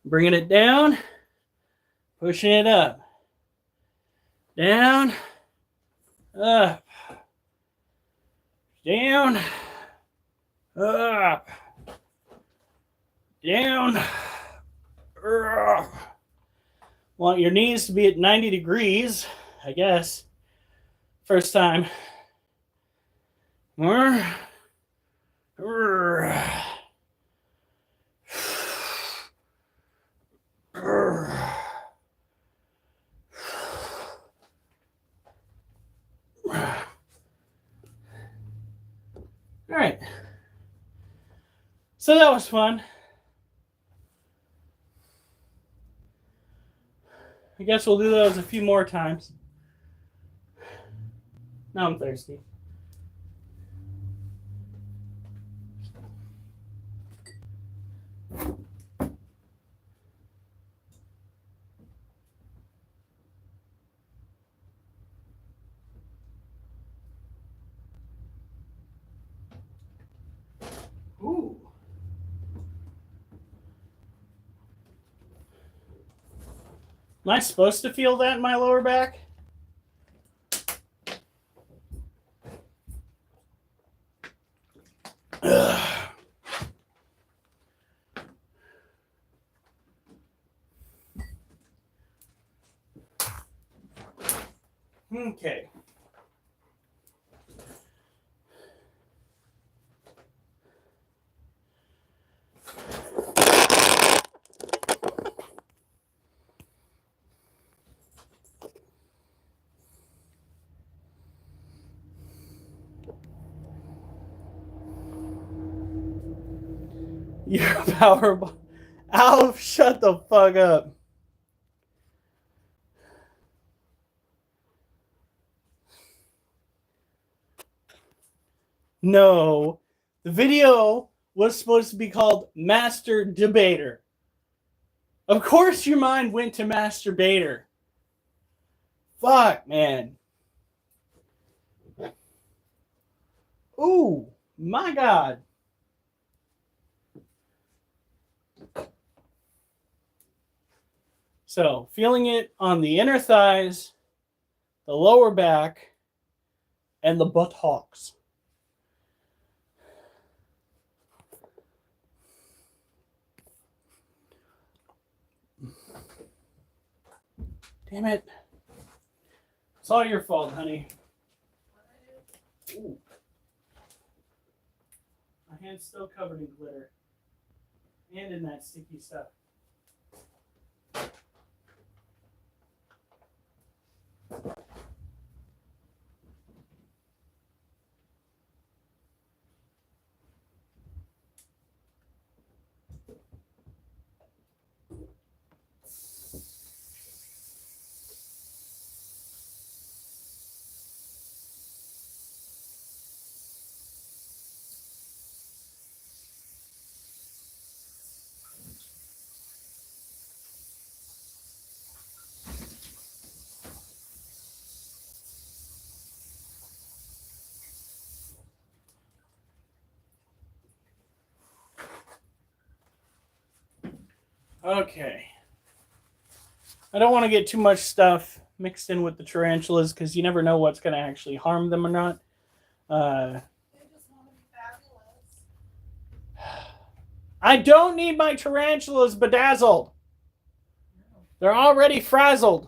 Bringing it down, pushing it up. Down, up, down, up, down, up. Want your knees to be at 90 degrees, I guess. First time All right. So that was fun. I guess we'll do those a few more times. Now I'm thirsty. Ooh. Am I supposed to feel that in my lower back? Ugh. Okay. Your power. Alf, shut the fuck up. No. The video was supposed to be called Master Debater. Of course your mind went to Masturbator. Fuck, man. Ooh, my God. So, feeling it on the inner thighs, the lower back, and the buttocks. Damn it. It's all your fault, honey. Ooh. My hand's still covered in glitter. And in that sticky stuff. Okay. I don't want to get too much stuff mixed in with the tarantulas because you never know what's going to actually harm them or not. They just want to be fabulous. I don't need my tarantulas bedazzled. They're already frazzled.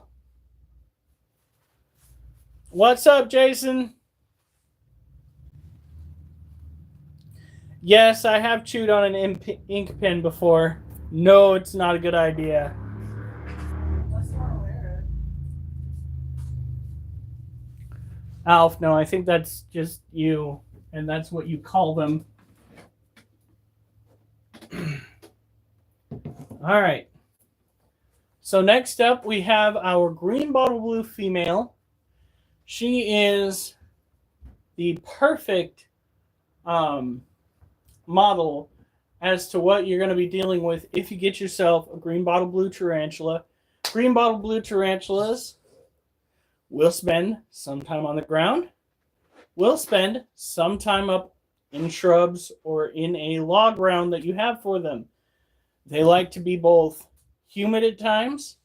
What's up, Jason? Yes, I have chewed on an ink pen before. No, it's not a good idea. Unless you want to wear it. Alf, no, I think that's just you, and that's what you call them. All right. So next up, we have our green bottle blue female. She is the perfect model as to what you're going to be dealing with if you get yourself a green bottle blue tarantula. Green bottle blue tarantulas will spend some time on the ground, will spend some time up in shrubs or in a log ground that you have for them. They like to be both humid at times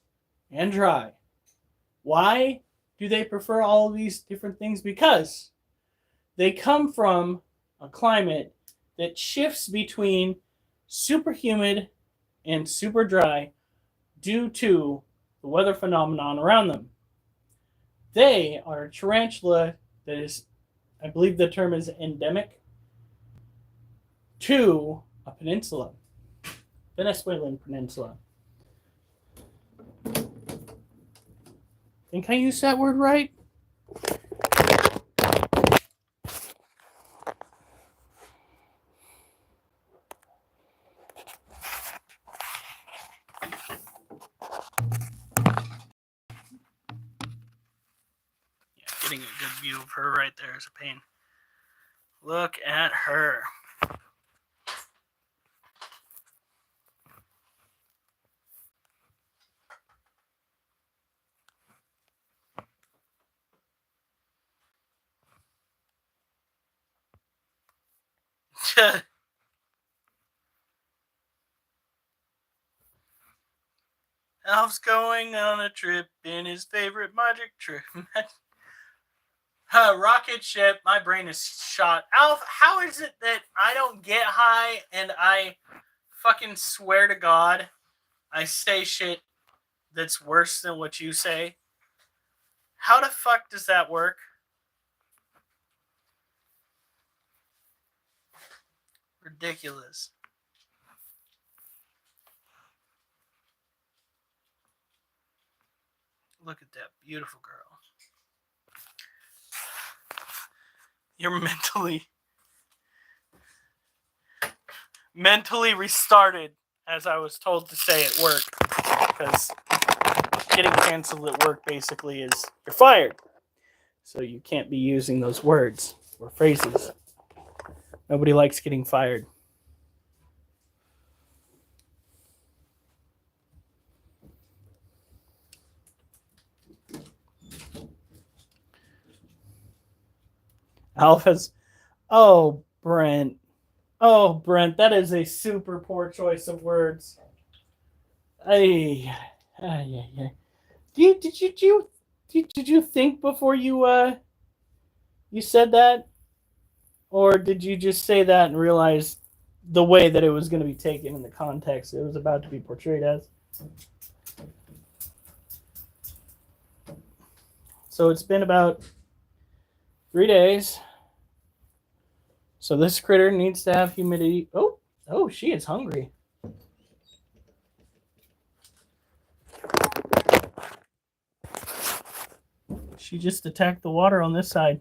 and dry. Why do they prefer all of these different things? Because they come from a climate that shifts between super humid and super dry due to the weather phenomenon around them. They are a tarantula that is I believe the term is endemic, to a peninsula, Venezuelan peninsula. Think I used that word right? Yeah, getting a good view of her right there is a pain. Look at her. Alf's going on a trip in his favorite magic trip. Rocket ship. My brain is shot. Alf, how is it that I don't get high and I fucking swear to God I say shit that's worse than what you say? How the fuck does that work? Ridiculous. Look at that beautiful girl. You're mentally restarted, as I was told to say at work, because getting canceled at work basically is you're fired. So you can't be using those words or phrases. Nobody likes getting fired. Alpha's, oh, Brent. Oh, Brent, that is a super poor choice of words. Did you think before you said that, or did you just say that and realize the way that it was going to be taken in the context it was about to be portrayed as? So it's been about 3 days. So this critter needs to have humidity. Oh, she is hungry. She just attacked the water on this side.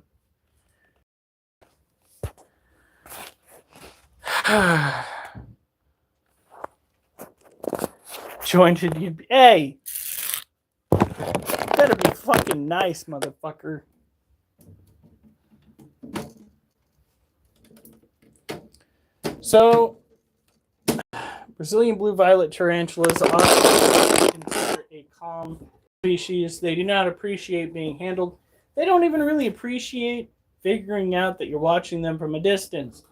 Jointed you. Hey! Better be fucking nice, motherfucker. So, Brazilian blue violet tarantulas are often considered a calm species. They do not appreciate being handled. They don't even really appreciate figuring out that you're watching them from a distance.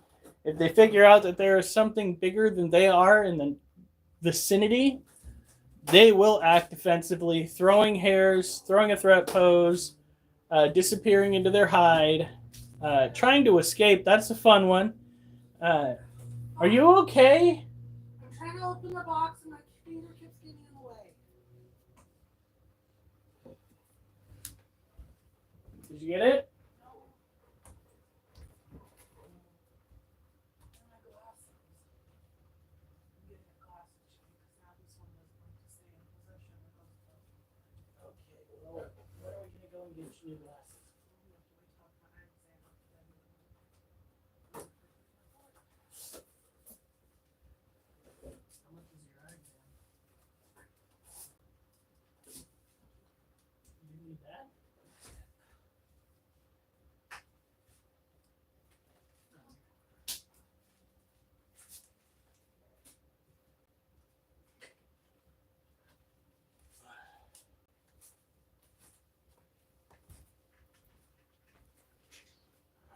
If they figure out that there is something bigger than they are in the vicinity, they will act defensively, throwing hairs, throwing a threat pose, disappearing into their hide, trying to escape. That's a fun one. Are you okay? I'm trying to open the box and my finger keeps getting in the way. Did you get it?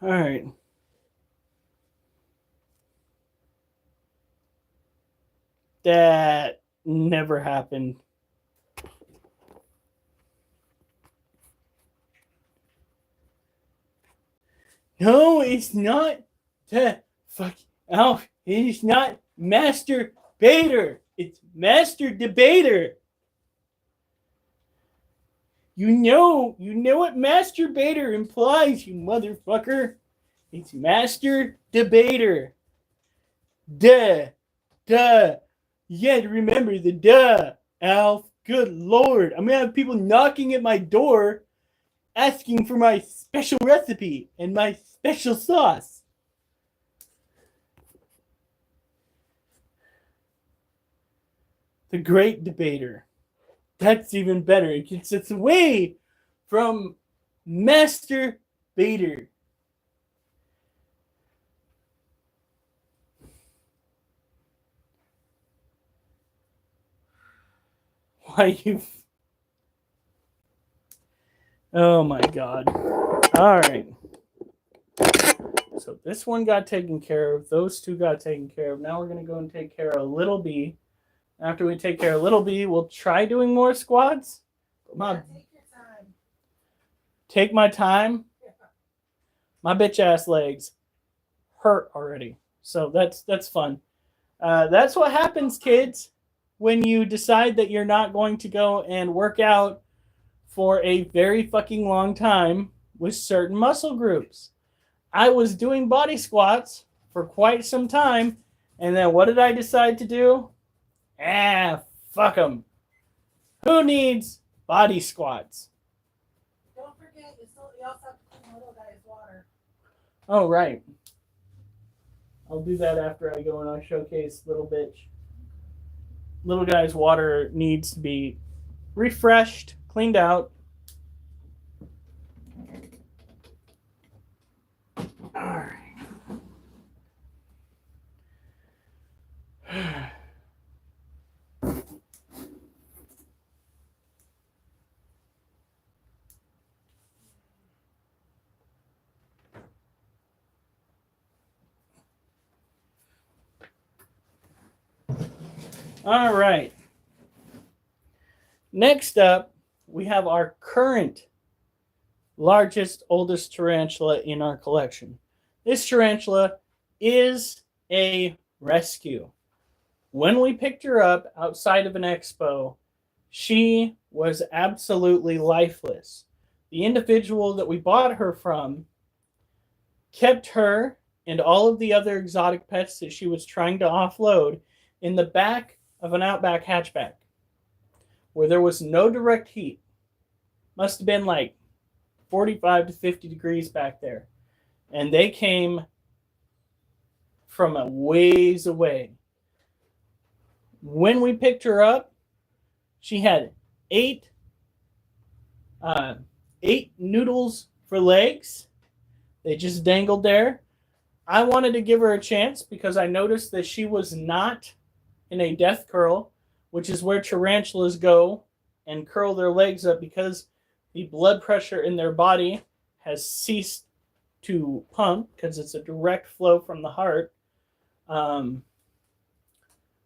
All right. That never happened. No, it's not. Fuck. Oh, it's not Master Bader. It's Master Debater. You know what Master Bader implies, you motherfucker. It's Master Debater. Duh. Duh. You had to remember the duh, Alf. Good Lord. I'm going to have people knocking at my door asking for my special recipe and my special sauce. The Great Debater. That's even better. It gets its away from Master Bader. Why you... Oh my god. Alright. So this one got taken care of. Those two got taken care of. Now we're going to go and take care of Little B. After we take care of Little B, we'll try doing more squats. Take your time. Take my time? My bitch ass legs hurt already. So that's fun. That's what happens, kids, when you decide that you're not going to go and work out for a very fucking long time with certain muscle groups. I was doing body squats for quite some time, and then what did I decide to do? Fuck them. Who needs body squats? Don't forget, you also have to clean little guy's water. Oh, right. I'll do that after I go and I showcase Little Bitch. Little guy's water needs to be refreshed, cleaned out. All right. All right. Next up, we have our current largest, oldest tarantula in our collection. This tarantula is a rescue. When we picked her up outside of an expo, she was absolutely lifeless. The individual that we bought her from kept her and all of the other exotic pets that she was trying to offload in the back of an Outback hatchback where there was no direct heat. Must have been like 45 to 50 degrees back there. And they came from a ways away. When we picked her up, she had eight noodles for legs. They just dangled there. I wanted to give her a chance because I noticed that she was not in a death curl, which is where tarantulas go and curl their legs up because the blood pressure in their body has ceased to pump because it's a direct flow from the heart.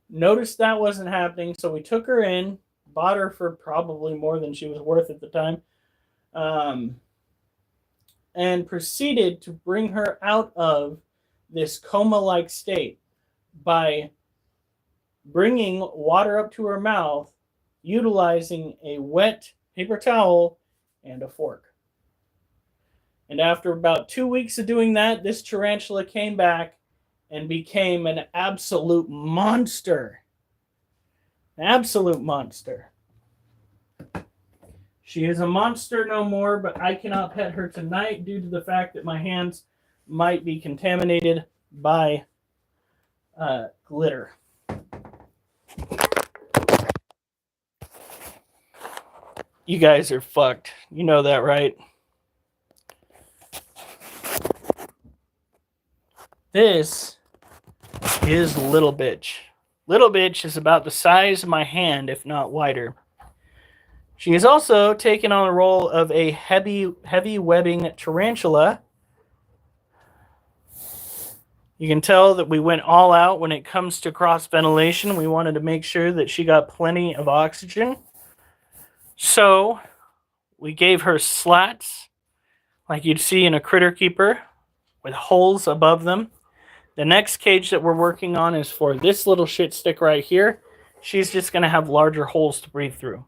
Noticed that wasn't happening, so we took her in, bought her for probably more than she was worth at the time, and proceeded to bring her out of this coma-like state by bringing water up to her mouth, utilizing a wet paper towel and a fork. And after about 2 weeks of doing that, this tarantula came back and became an absolute monster. An absolute monster. She is a monster no more, but I cannot pet her tonight due to the fact that my hands might be contaminated by glitter. You guys are fucked. You know that, right? This is Little Bitch. Little Bitch is about the size of my hand, if not wider. She has also taken on the role of a heavy webbing tarantula. You can tell that we went all out when it comes to cross ventilation. We wanted to make sure that she got plenty of oxygen. So we gave her slats like you'd see in a critter keeper with holes above them. The next cage that we're working on is for this little shit stick right here. She's just going to have larger holes to breathe through.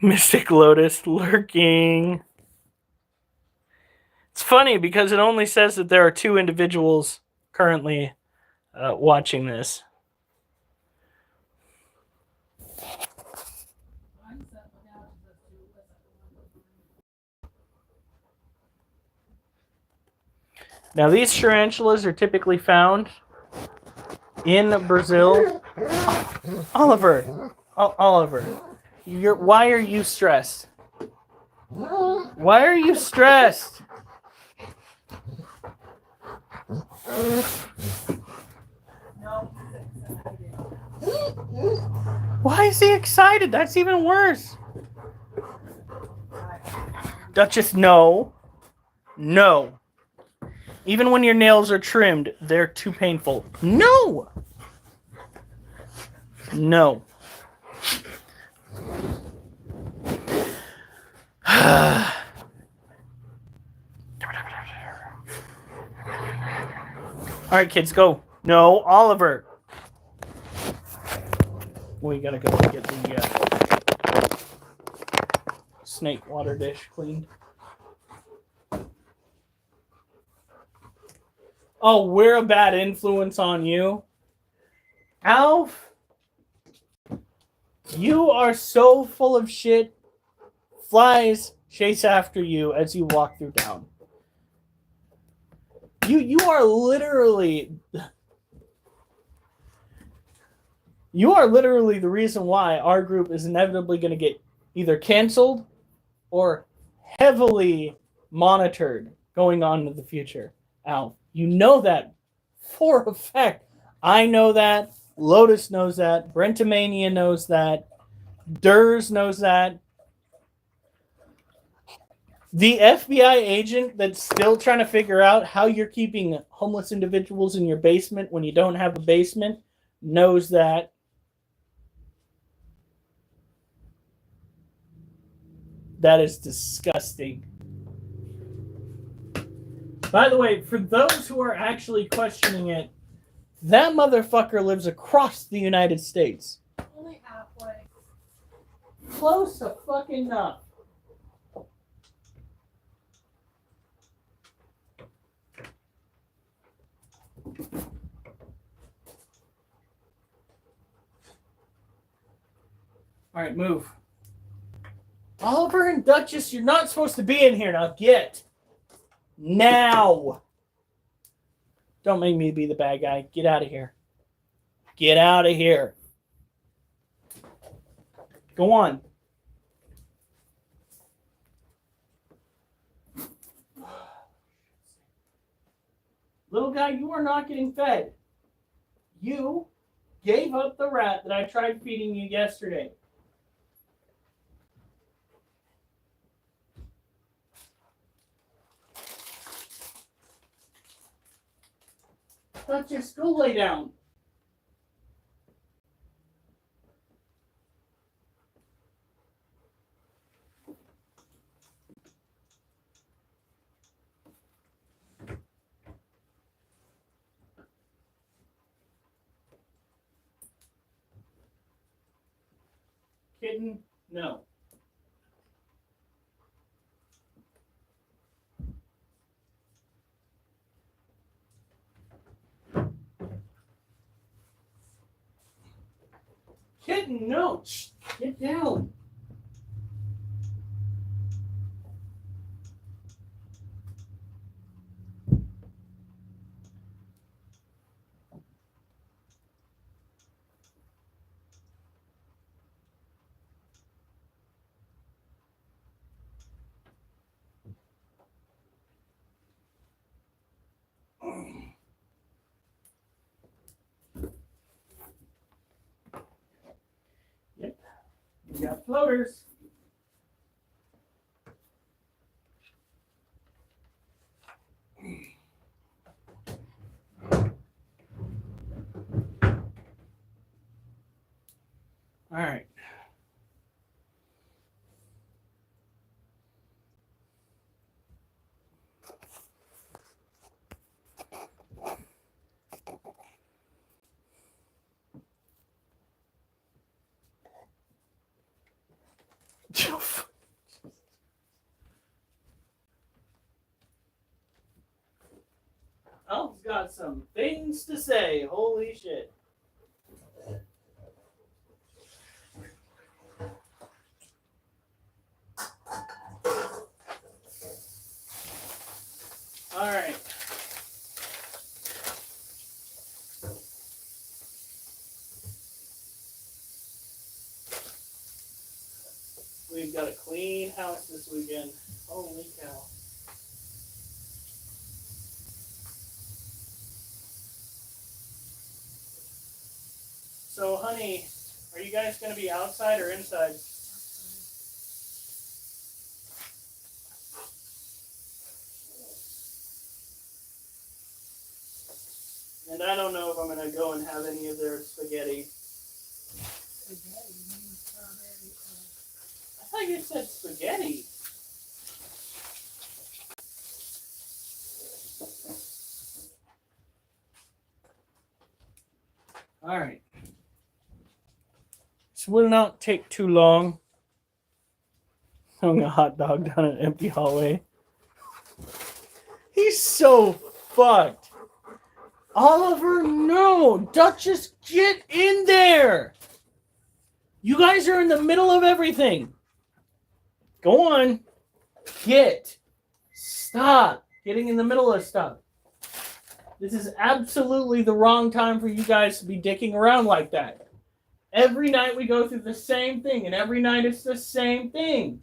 Mystic Lotus lurking. It's funny because it only says that there are 2 individuals currently watching this. Now, these tarantulas are typically found in Brazil. Oliver, why are you stressed? Why are you stressed? Why is he excited? That's even worse. Duchess, no. No. Even when your nails are trimmed, they're too painful. No! No. All right, kids, go. No, Oliver. We gotta go get the snake water dish cleaned. Oh, we're a bad influence on you? Alf, you are so full of shit. Flies chase after you as you walk through town. You are literally the reason why our group is inevitably going to get either canceled or heavily monitored going on into the future. Al, you know that for a fact. I know that. Lotus knows that. Brentomania knows that. Durs knows that. The FBI agent that's still trying to figure out how you're keeping homeless individuals in your basement when you don't have a basement knows that. That is disgusting. By the way, for those who are actually questioning it, that motherfucker lives across the United States. Only halfway. Close to fucking enough. All right, move. Oliver and Duchess, you're not supposed to be in here. Now get. Now. Don't make me be the bad guy. Get out of here. Get out of here. Go on. Little guy, you are not getting fed. You gave up the rat that I tried feeding you yesterday. Duchess, go lay down. Kitten, no. Kitten, no. Shh, get down. Yep. We got floaters. All right. got some things to say. Holy shit. All right. We've got a clean house this weekend. Holy cow. So, honey, are you guys going to be outside or inside? And I don't know if I'm going to go and have any of their spaghetti. I thought you said spaghetti. All right. This will not take too long. Throwing a hot dog down an empty hallway. He's so fucked. Oliver, no. Duchess, get in there. You guys are in the middle of everything. Go on. Stop getting in the middle of stuff. This is absolutely the wrong time for you guys to be dicking around like that. Every night we go through the same thing, and every night it's the same thing.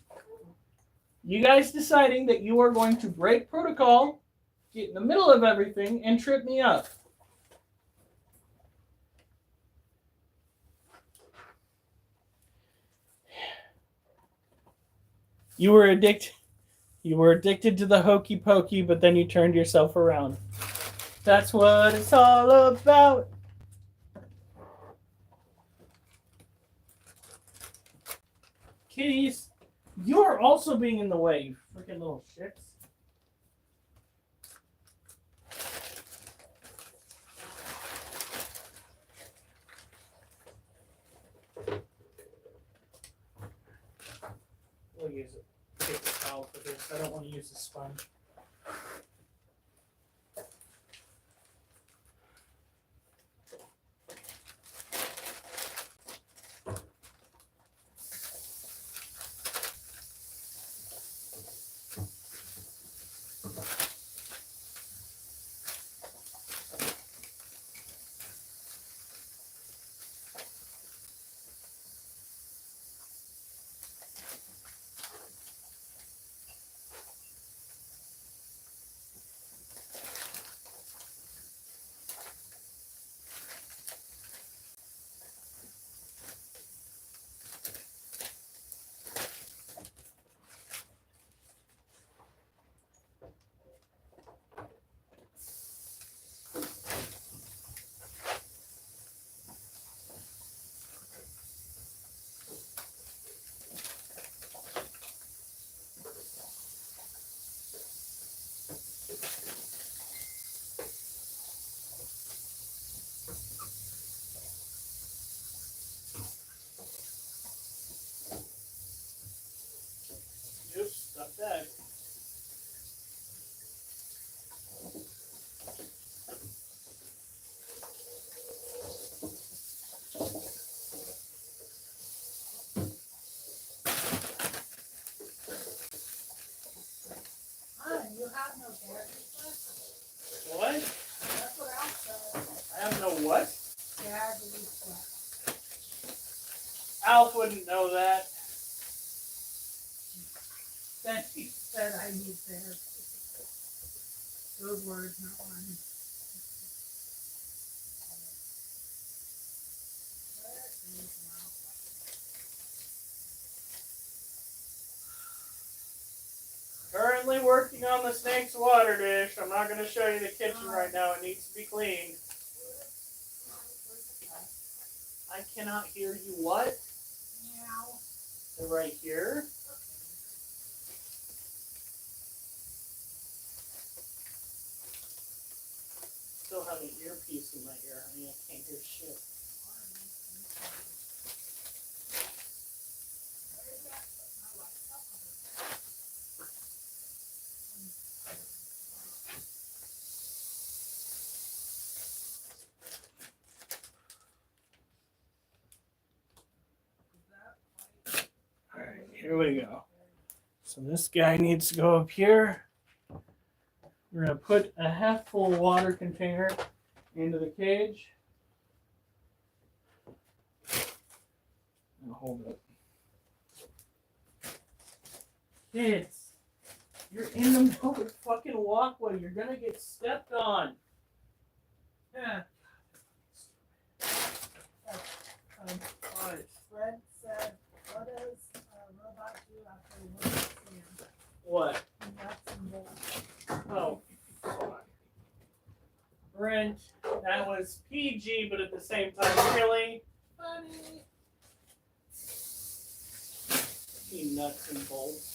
You guys deciding that you are going to break protocol, get in the middle of everything, and trip me up. You were addicted to the hokey pokey, but then you turned yourself around. That's what it's all about. Kitties, you're also being in the way, you freaking little shits. We'll use a paper towel for this. I don't want to use a sponge. Oops, stop that. You have no gag reflex? What? That's what Al said. I have no what? Gag reflex. Alf wouldn't know that. Then he said I need therapy. Those words, not mine. Currently working on the snake's water dish. I'm not going to show you the kitchen right now. It needs to be cleaned. I cannot hear you. What? Meow. They're right here. Still have an earpiece in my ear, honey. I can't hear shit. here we go. So this guy needs to go up here. We're going to put a half full water container into the cage. And hold it. Kids, you're in the public fucking walkway. You're going to get stepped on. Yeah. Fred said, what does a robot do after one exam? What? Nuts and bolts. Oh. Brent, that was PG, but at the same time, really? Funny. You nuts and bolts.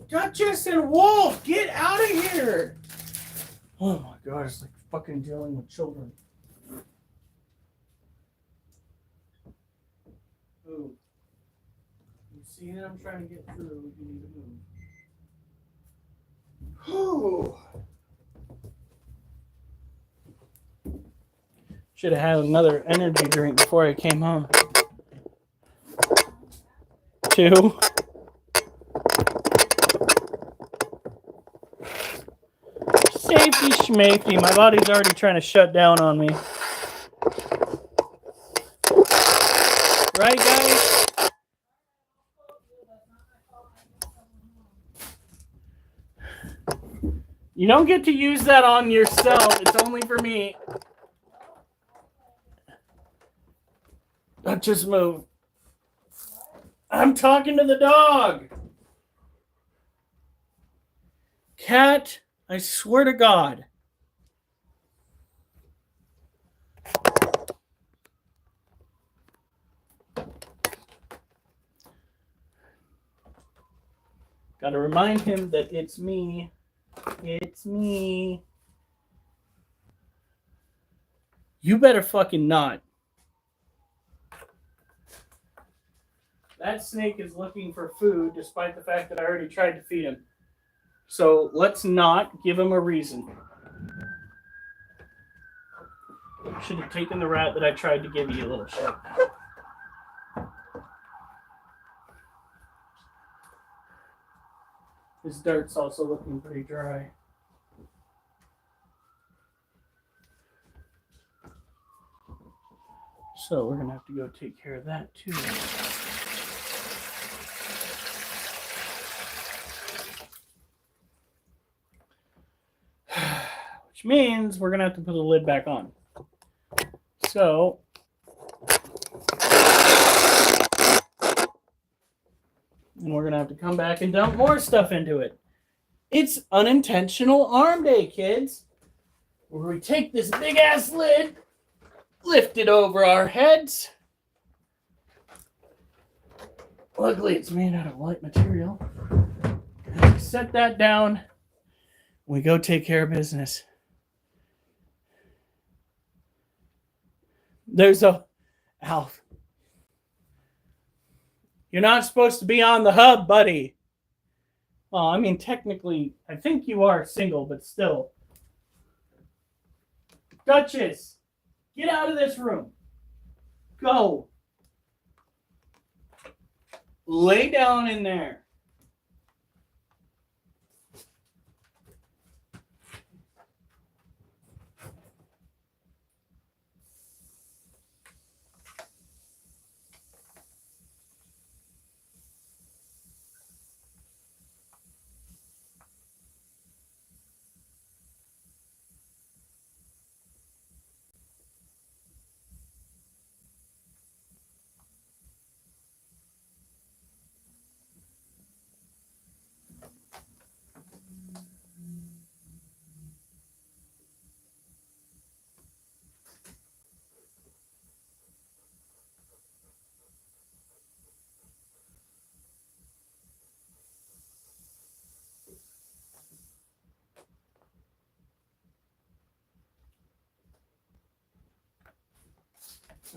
Duchess and Wolf, get out of here! Oh my god, it's like fucking dealing with children. Ooh. You see that I'm trying to get through, you need to move. Whew. Should have had another energy drink before I came home. 2. Safety schmafety. My body's already trying to shut down on me. Right, guys? You don't get to use that on yourself. It's only for me. Don't just move. I'm talking to the dog. Cat, I swear to God. Gotta remind him that it's me. It's me. You better fucking not. That snake is looking for food despite the fact that I already tried to feed him. So let's not give him a reason. Should have taken the rat that I tried to give you, little shit. His dirt's also looking pretty dry. So we're going to have to go take care of that too. Which means we're going to have to put the lid back on. So and we're going to have to come back and dump more stuff into it. It's unintentional arm day, kids. Where we take this big ass lid, lift it over our heads. Luckily, it's made out of light material. And we set that down. We go take care of business. There's a Alf. You're not supposed to be on the hub, buddy. Well, I mean, technically, I think you are single, but still. Duchess, get out of this room. Go. Lay down in there.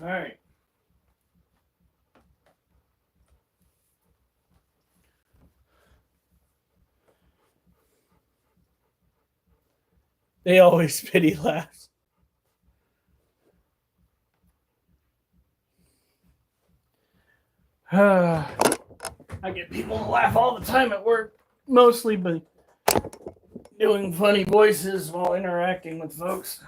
All right. They always pity laughs. I get people to laugh all the time at work, mostly by doing funny voices while interacting with folks.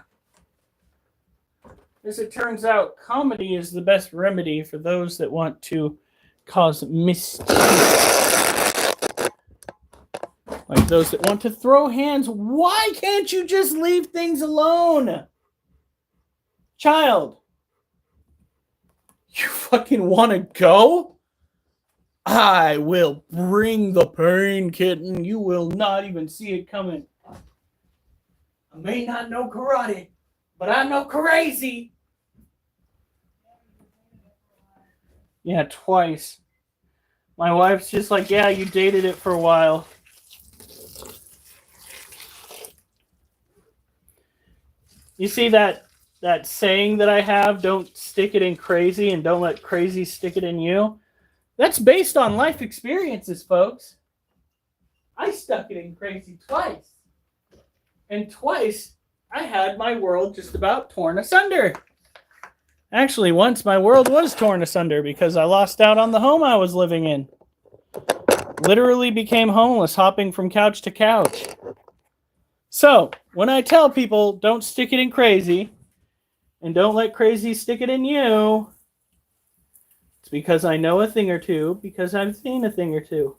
As it turns out, comedy is the best remedy for those that want to cause mischief. Like those that want to throw hands. Why can't you just leave things alone? Child, you fucking want to go? I will bring the pain, kitten. You will not even see it coming. I may not know karate, but I know crazy. Yeah, twice. My wife's just like, yeah, you dated it for a while. You see that saying that I have, don't stick it in crazy and don't let crazy stick it in you? That's based on life experiences, folks. I stuck it in crazy twice. And twice, I had my world just about torn asunder. Actually, once my world was torn asunder because I lost out on the home I was living in. Literally became homeless, hopping from couch to couch. So, when I tell people, don't stick it in crazy, and don't let crazy stick it in you, it's because I know a thing or two, because I've seen a thing or two.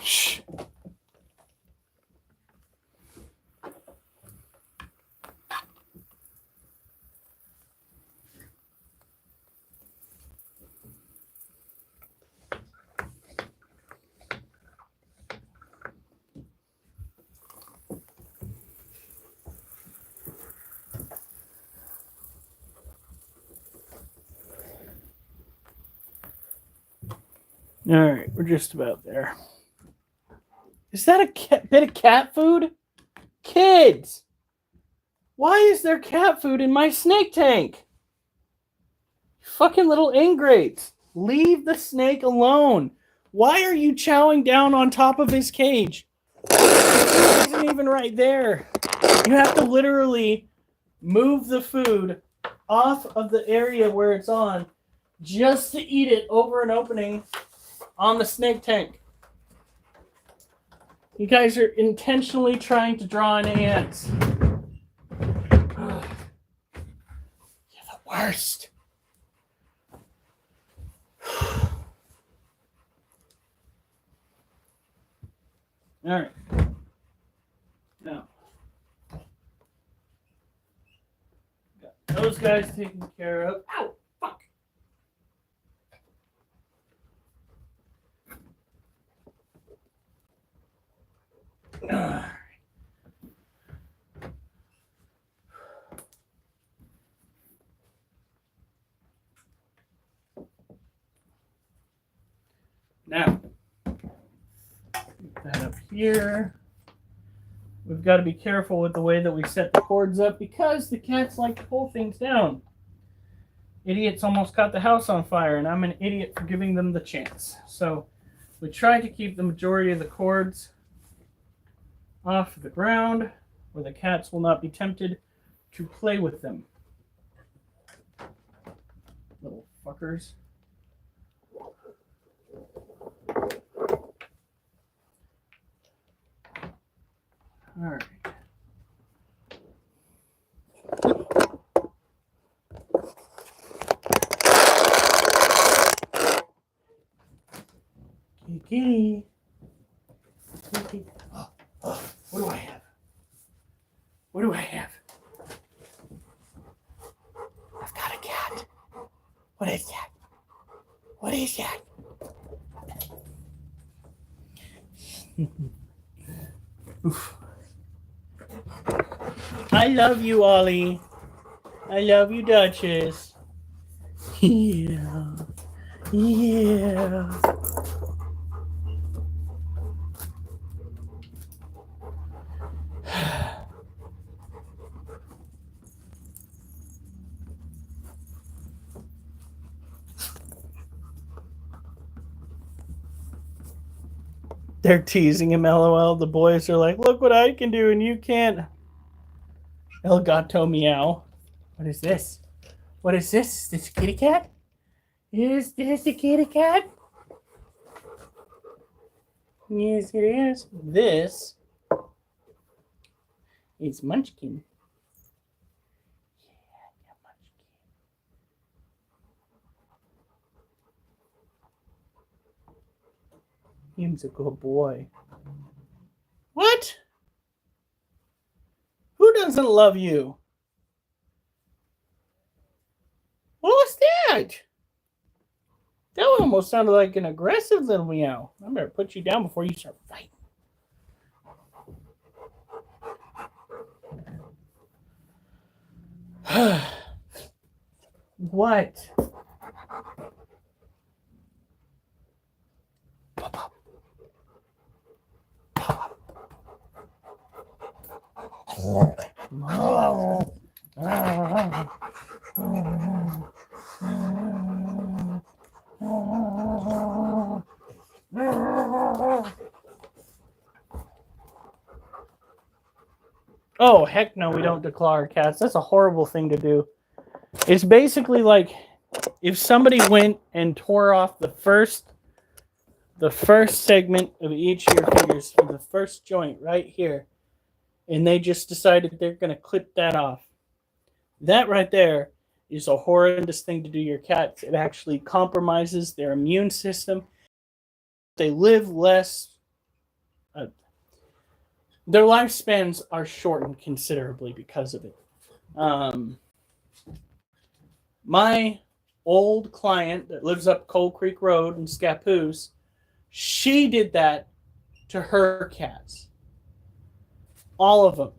Shh. All right, we're just about there. Is that a bit of cat food? Kids! Why is there cat food in my snake tank? Fucking little ingrates. Leave the snake alone. Why are you chowing down on top of his cage? It isn't even right there. You have to literally move the food off of the area where it's on just to eat it over an opening on the snake tank. You guys are intentionally trying to draw in ants. You're the worst. All right. Now, got those guys taken care of. Ow! Fuck! Now, put that up here. We've got to be careful with the way that we set the cords up because the cats like to pull things down. Idiots almost caught the house on fire, and I'm an idiot for giving them the chance. So we try to keep the majority of the cords off the ground where the cats will not be tempted to play with them. Little fuckers. All right. Kitty. Kitty. Oh, what do I have? What do I have? I've got a cat. What is that? What is that? Oof. I love you, Ollie. I love you, Duchess. Yeah. Yeah. They're teasing him, LOL. The boys are like, look what I can do and you can't. El gato meow. What is this? What is this? Is this a kitty cat? Is this a kitty cat? Yes, it is. This is Munchkin. Yeah, Munchkin. He's a good boy. What? Who doesn't love you? What was that? That almost sounded like an aggressive little meow. I better put you down before you start fighting. What? Oh, heck no, we don't declaw our cats. That's a horrible thing to do. It's basically like if somebody went and tore off the first segment of each of your fingers from the first joint right here, and they just decided they're going to clip that off. That right there is a horrendous thing to do to your cats. It actually compromises their immune system. They live less. Their lifespans are shortened considerably because of it. My old client that lives up Cold Creek Road in Scappoose, she did that to her cats. All of them.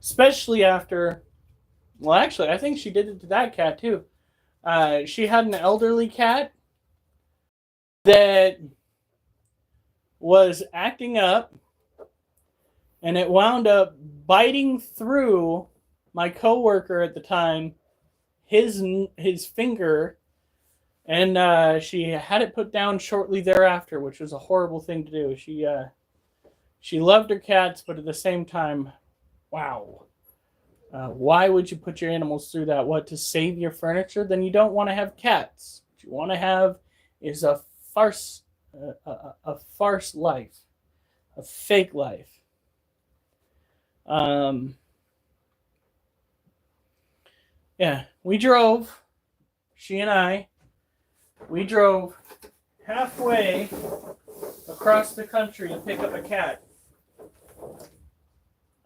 Especially after, well, actually, I think she did it to that cat too. She had an elderly cat that was acting up, and it wound up biting through my coworker at the time, his finger, and she had it put down shortly thereafter, which was a horrible thing to do. She loved her cats, but at the same time, wow. Why would you put your animals through that? What, to save your furniture? Then you don't want to have cats. What you want to have is a farce life, a fake life. Yeah, she and I drove halfway across the country to pick up a cat.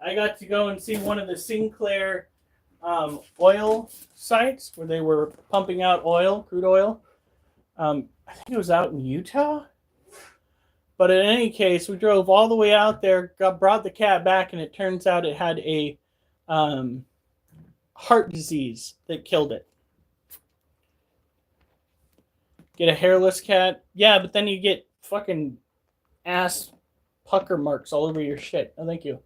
I got to go and see one of the Sinclair oil sites where they were pumping out oil, crude oil. I think it was out in Utah. But in any case, we drove all the way out there, brought the cat back, and it turns out it had a heart disease that killed it. Get a hairless cat? Yeah, but then you get fucking ass pucker marks all over your shit. Oh, thank you.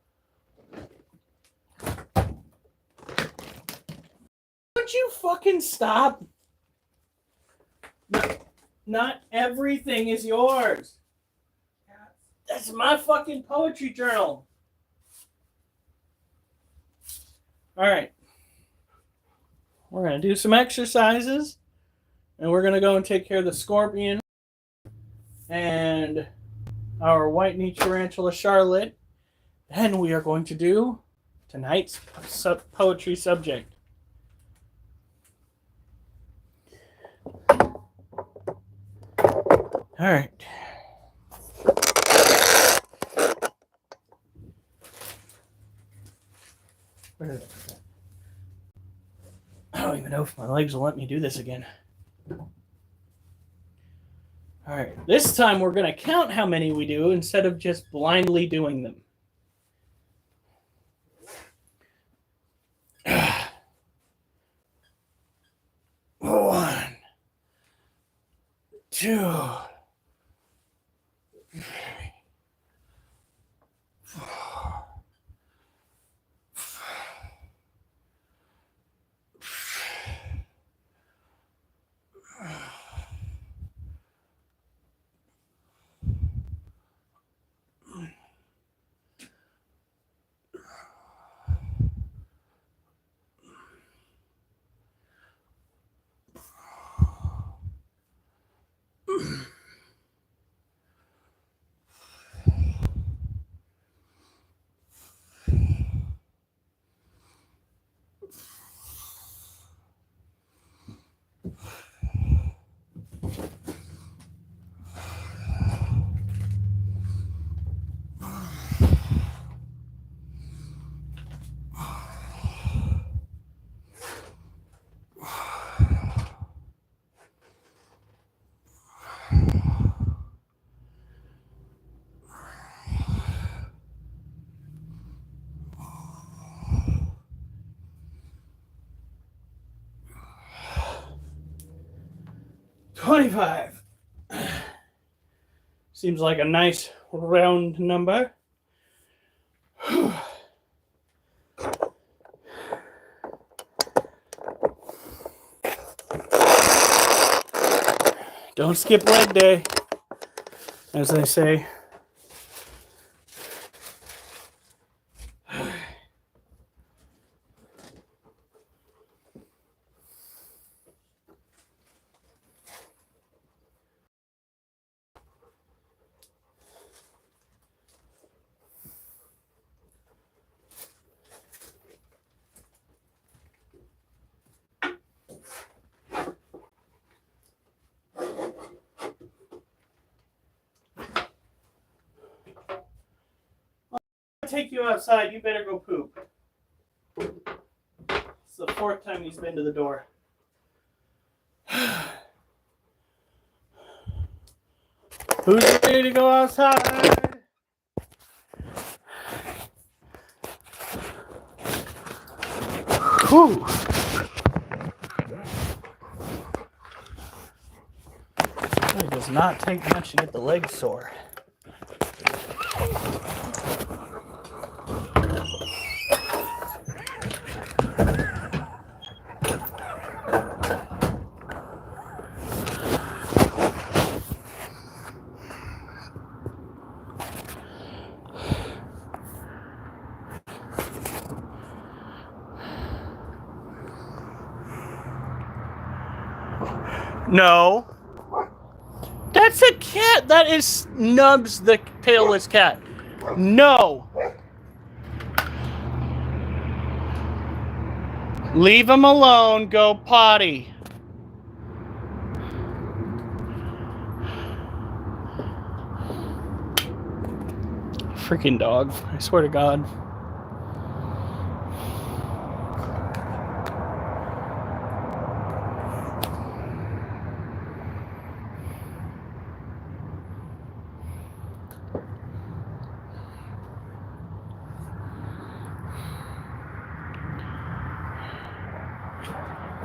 Would you fucking stop? Not everything is yours. That's my fucking poetry journal. All right. We're going to do some exercises. And we're going to go and take care of the scorpion and our white knee tarantula Charlotte. Then we are going to do tonight's poetry subject. All right. My legs will let me do this again. All right, this time we're going to count how many we do instead of just blindly doing them. One, two, three, 4, 25. Seems like a nice round number. Don't skip leg day, as they say. Take you outside, you better go poop. It's the 4th time he's been to the door. Who's ready to go outside? Whew. It does not take much to get the legs sore. No. That's a cat. That is Nubs, the tailless cat. No. Leave him alone. Go potty. Freaking dog. I swear to God.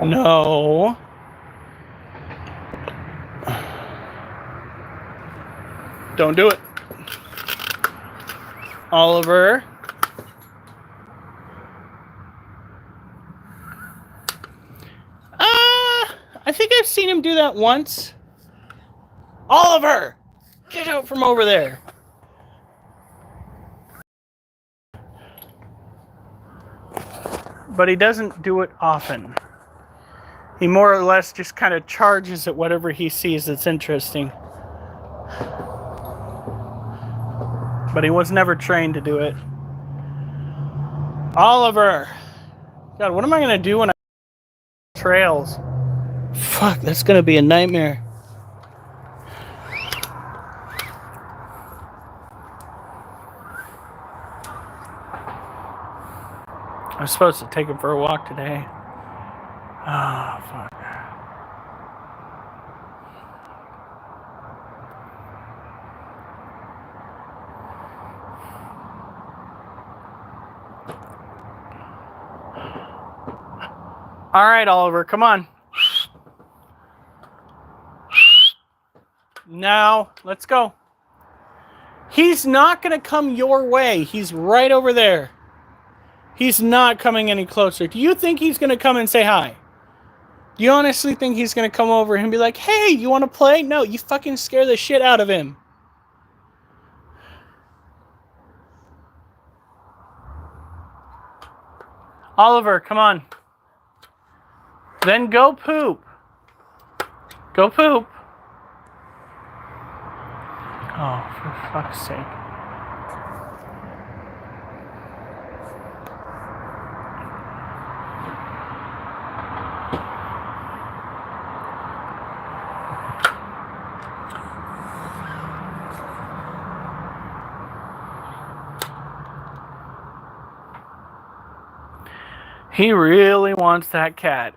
No. Don't do it. Oliver. I think I've seen him do that once. Oliver! Get out from over there. But he doesn't do it often. He more or less just kind of charges at whatever he sees that's interesting. But he was never trained to do it. Oliver! God, what am I going to do when I trails? Fuck, that's going to be a nightmare. I was supposed to take him for a walk today. Oh, fuck. All right, Oliver, come on. Now, let's go. He's not going to come your way. He's right over there. He's not coming any closer. Do you think he's going to come and say hi? Do you honestly think he's going to come over and be like, hey, you want to play? No, you fucking scare the shit out of him. Oliver, come on. Then go poop. Go poop. Oh, for fuck's sake. He really wants that cat.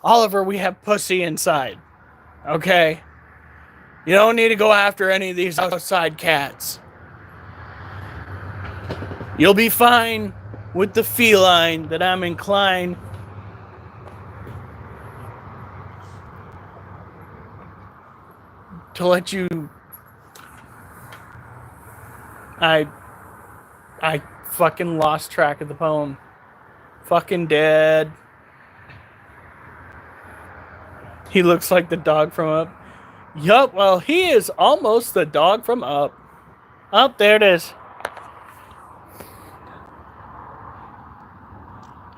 Oliver, we have pussy inside. Okay? You don't need to go after any of these outside cats. You'll be fine with the feline that I'm inclined to let you... I fucking lost track of the poem. Fucking dead. He looks like the dog from Up. Yup, well, he is almost the dog from Up. Oh, there it is.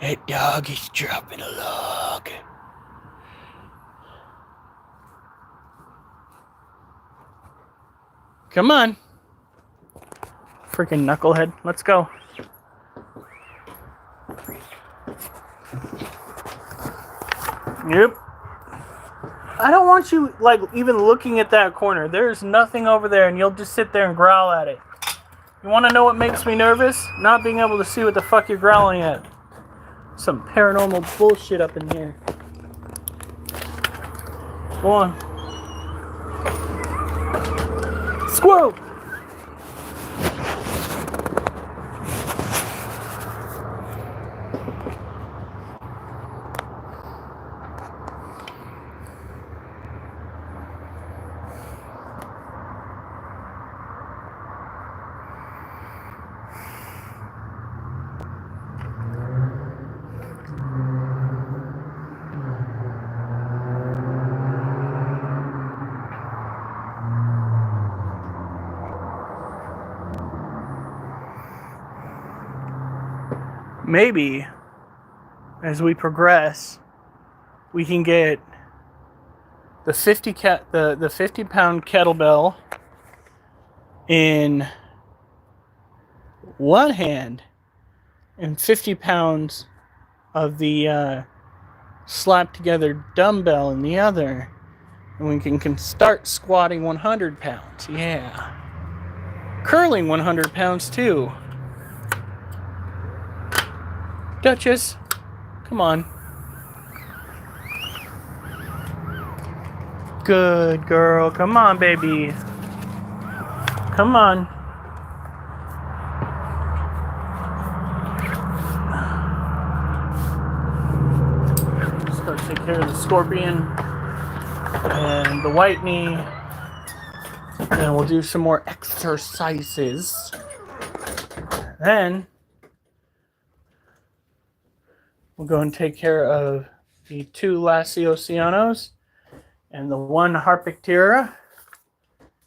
That dog is dropping a log. Come on. Freaking knucklehead. Let's go. Yep. I don't want you, like, even looking at that corner. There's nothing over there, and you'll just sit there and growl at it. You want to know what makes me nervous? Not being able to see what the fuck you're growling at. Some paranormal bullshit up in here. Go on. Squirrel! Maybe, as we progress, we can get the 50-pound kettlebell in one hand and 50 pounds of the slapped together dumbbell in the other, and we can start squatting 100 pounds. Yeah. Curling 100 pounds too. Duchess, come on. Good girl. Come on, baby. Come on. Just gotta take care of the scorpion and the white knee. And we'll do some more exercises. Then we'll go and take care of the 2 Lasiosianos and the 1 Harpictera.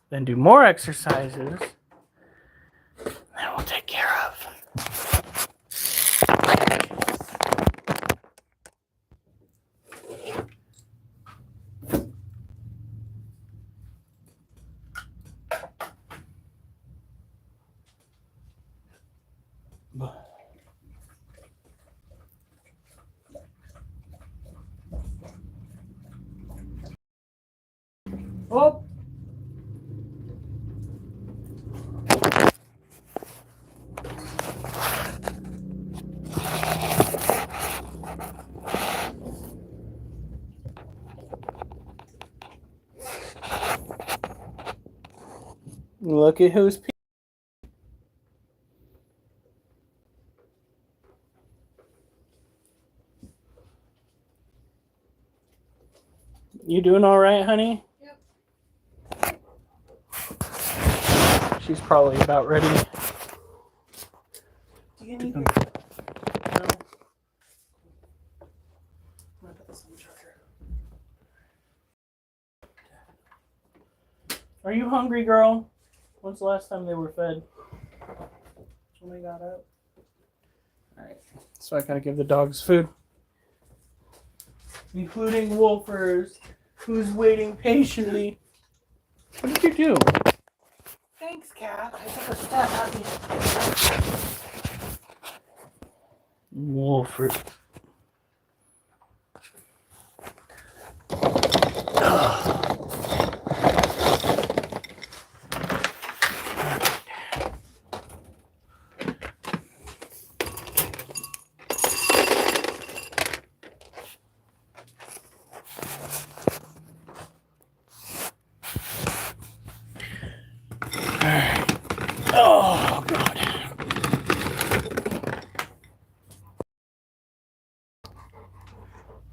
Then do more exercises. Then we'll take care of. Oh. Look at who's. You doing all right, honey? Yep. She's probably about ready. Do you need? No. I'm gonna put this on the charger. Are you hungry, girl? When's the last time they were fed? When we got up. Alright, so I gotta give the dogs food. Including Wolfers, who's waiting patiently. What did you do? Thanks, cat. I took a step. Wolfer. Oh, God.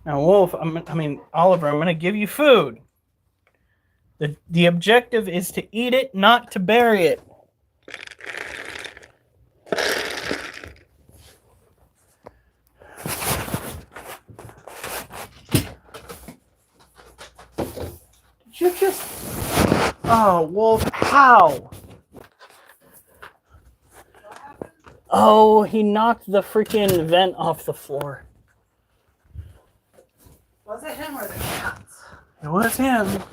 Now, Wolf, Oliver, I'm going to give you food. The objective is to eat it, not to bury it. Did you just... Oh, Wolf, how? Oh, he knocked the freaking vent off the floor. Was it him or the cats? It was him.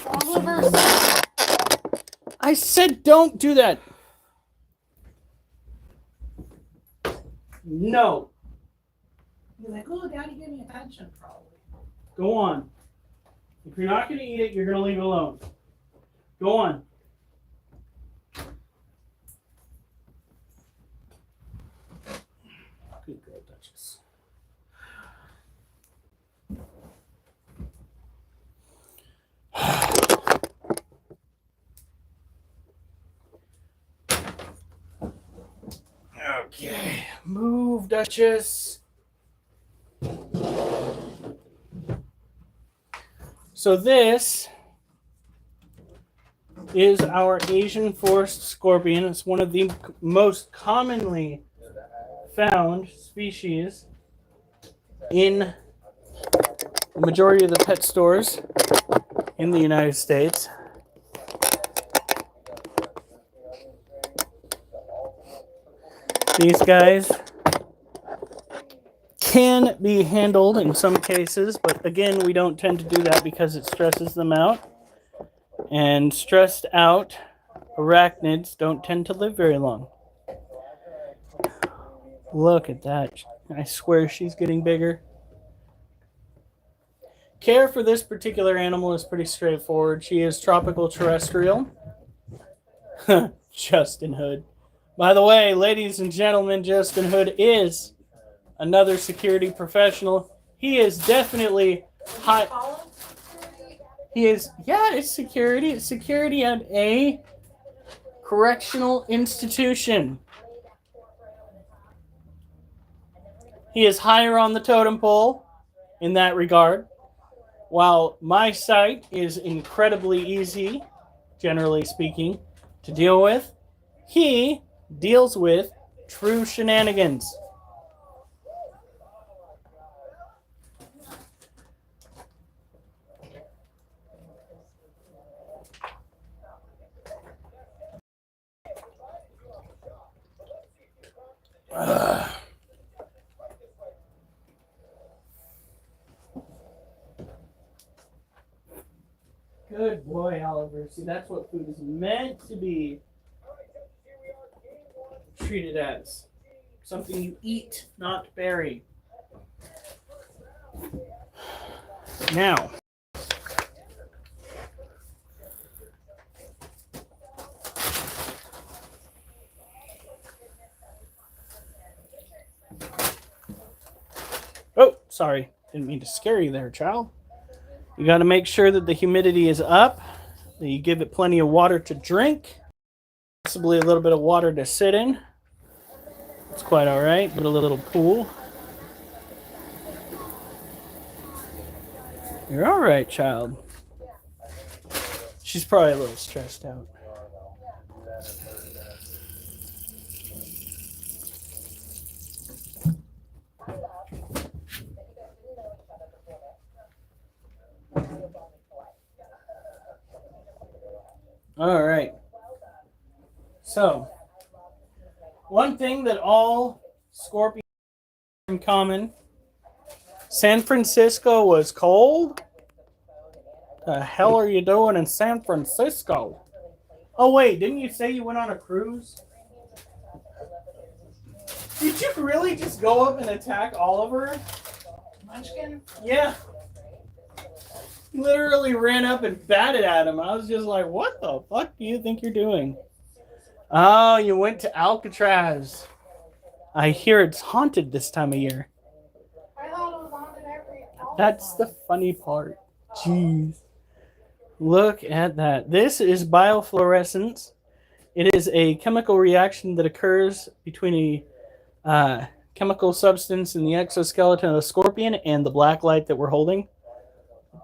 Oliver. I said don't do that. No. He's like, oh, Daddy, give me attention, probably. Go on. If you're not going to eat it, you're going to leave it alone. Go on. Good girl, Duchess. Okay. Move, Duchess. So this is our Asian forest scorpion. It's one of the most commonly found species in the majority of the pet stores in the United States. These guys can be handled in some cases, but again, we don't tend to do that because it stresses them out. And stressed out arachnids don't tend to live very long. Look at that. I swear she's getting bigger. Care for this particular animal is pretty straightforward. She is tropical terrestrial. Justin Hood. By the way, ladies and gentlemen, Justin Hood is another security professional. He is definitely high. He is, yeah, it's security. It's security at a correctional institution. He is higher on the totem pole in that regard. While my site is incredibly easy, generally speaking, to deal with, he deals with true shenanigans. Good boy, Oliver. See, that's what food is meant to be treated as. Something you eat, not bury. Now, oh, sorry. Didn't mean to scare you there, child. You got to make sure that the humidity is up, that you give it plenty of water to drink, possibly a little bit of water to sit in. It's quite all right. Put a little pool. You're all right, child. She's probably a little stressed out. All right. So, one thing that all Scorpions have in common: San Francisco was cold. The hell are you doing in San Francisco? Oh wait, didn't you say you went on a cruise? Did you really just go up and attack Oliver? Munchkin? Yeah. Literally ran up and batted at him. I was just like, what the fuck do you think you're doing? Oh, you went to Alcatraz. I hear it's haunted this time of year. I thought it was haunted every. That's the funny part. Jeez. Look at that. This is biofluorescence. It is a chemical reaction that occurs between a chemical substance in the exoskeleton of the scorpion and the black light that we're holding.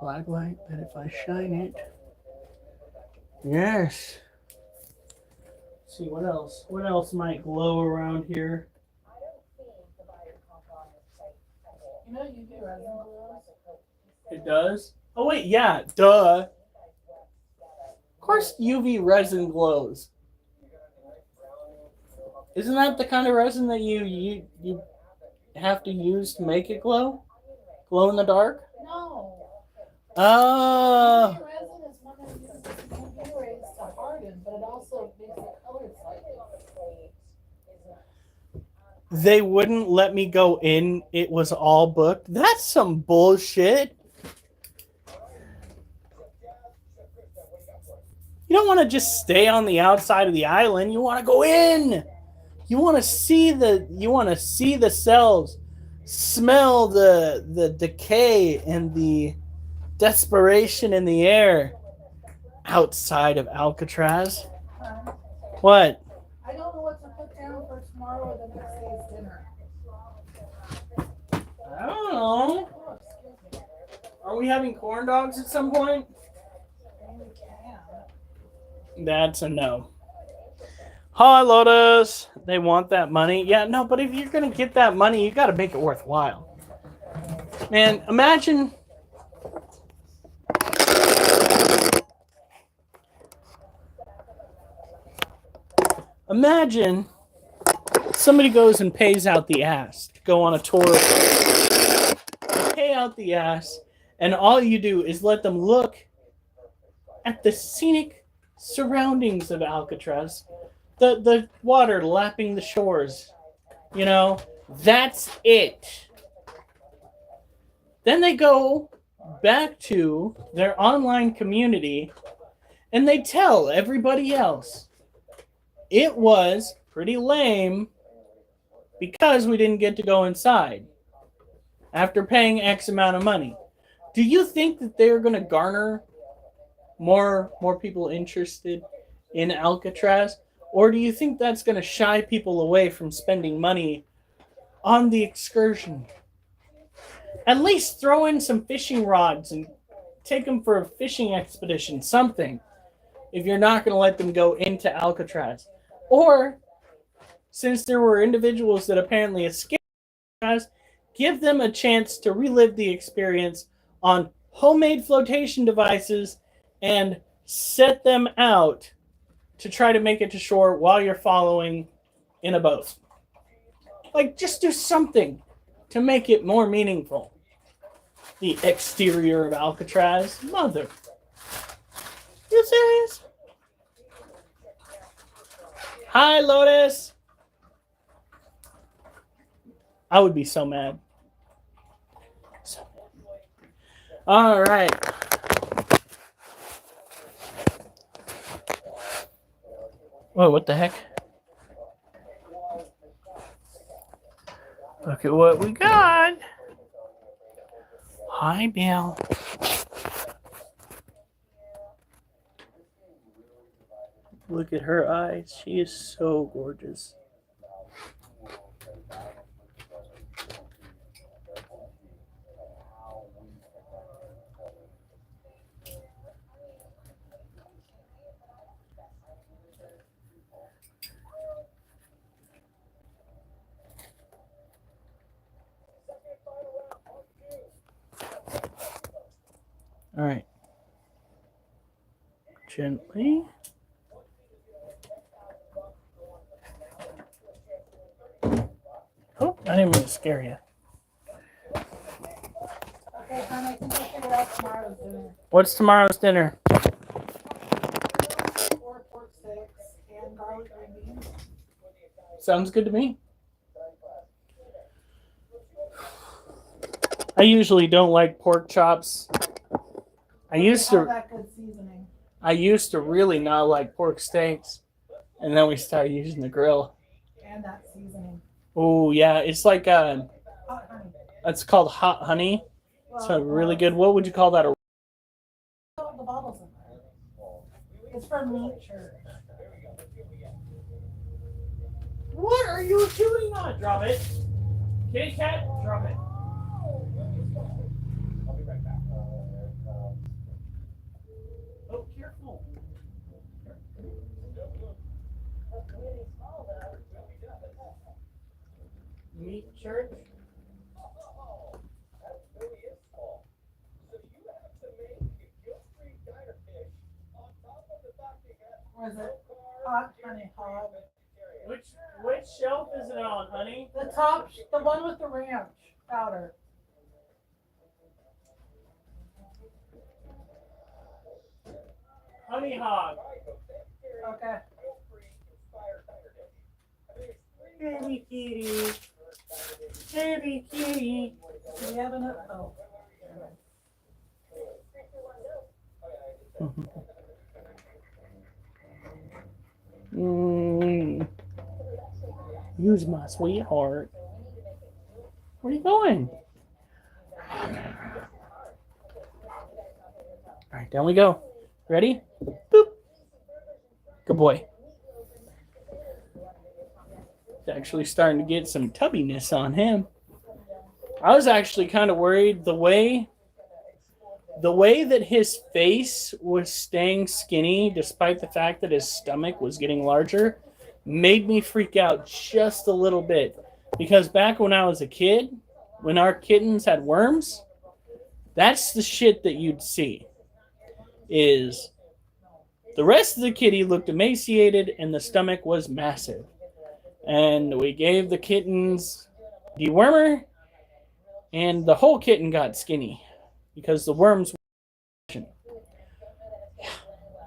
Black light that if I shine it. Yes. Let's see what else. What else might glow around here? You know you do resin glows? It does? Oh wait, yeah, duh. Of course UV resin glows. Isn't that the kind of resin that you have to use to make it glow? Glow in the dark? No. Oh. UV resin is one that uses UV rays to harden, but it also makes the color slightly. They wouldn't let me go in. It was all booked. That's some bullshit. You don't want to just stay on the outside of the island. You want to go in. You want to see the cells, smell the decay and the desperation in the air outside of Alcatraz. What? I don't know what to put down for tomorrow or the next day's dinner. I don't know. Oh, excuse me. Are we having corn dogs at some point? We can. That's a no. Hi, Lotus. They want that money. Yeah, no, but if you're going to get that money, you got to make it worthwhile. Man, imagine... Imagine somebody goes and pays out the ass to go on a tour. They pay out the ass, and all you do is let them look at the scenic surroundings of Alcatraz. The water lapping the shores. You know, that's it. Then they go back to their online community and they tell everybody else it was pretty lame because we didn't get to go inside after paying X amount of money. Do you think that they're going to garner more people interested in Alcatraz? Or do you think that's going to shy people away from spending money on the excursion? At least throw in some fishing rods and take them for a fishing expedition, something, if you're not going to let them go into Alcatraz. Or, since there were individuals that apparently escaped Alcatraz, give them a chance to relive the experience on homemade flotation devices and set them out to try to make it to shore while you're following in a boat. Like, just do something to make it more meaningful. The exterior of Alcatraz. Mother. You serious? Hi, Lotus. I would be so mad. So mad. All right. Whoa, what the heck? Look at what we got. Hi, Bill. Look at her eyes. She is so gorgeous. All right. Gently. Oh, I didn't mean to scare you. Okay, hon, I think I figured out tomorrow's dinner. What's tomorrow's dinner? 4 pork steaks and garlic green beans. Sounds good to me. I usually don't like pork chops. I used All to that good seasoning. really not like pork steaks, and then we started using the grill. And that seasoning. Oh yeah, it's like Hot honey. it's called hot honey. It's Well, really good. What would you call that? the bottles in there. It's from nature. What are you doing on? Drop it. Kitty cat, drop it. I'll be right back. Oh, careful. Meat church. That really is small. So you have to make Gill Street Diner fish on top of the fact that you got Or is it hot honey hog? Which shelf is it on, honey? The top, the one with the ranch powder. Honey hog. Okay. Baby kitty. Baby kitty. Do we have enough? Oh. Use my sweetheart. Where are you going? All right, down we go. Ready? Boop. Good boy. It's actually starting to get some tubbiness on him. I was actually kind of worried the way that his face was staying skinny despite the fact that his stomach was getting larger made me freak out just a little bit. Because back when I was a kid, when our kittens had worms, that's the shit that you'd see. Is the rest of the kitty looked emaciated and the stomach was massive. And we gave the kittens dewormer and the whole kitten got skinny because the worms were.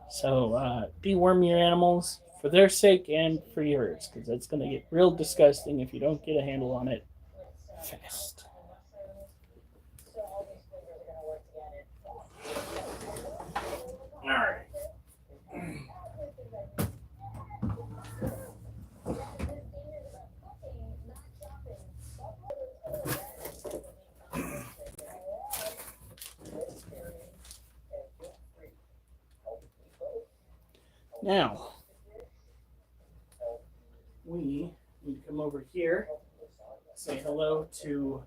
So deworm your animals for their sake and for yours, because it's going to get real disgusting if you don't get a handle on it fast. All right. Now, we need to come over here, say hello to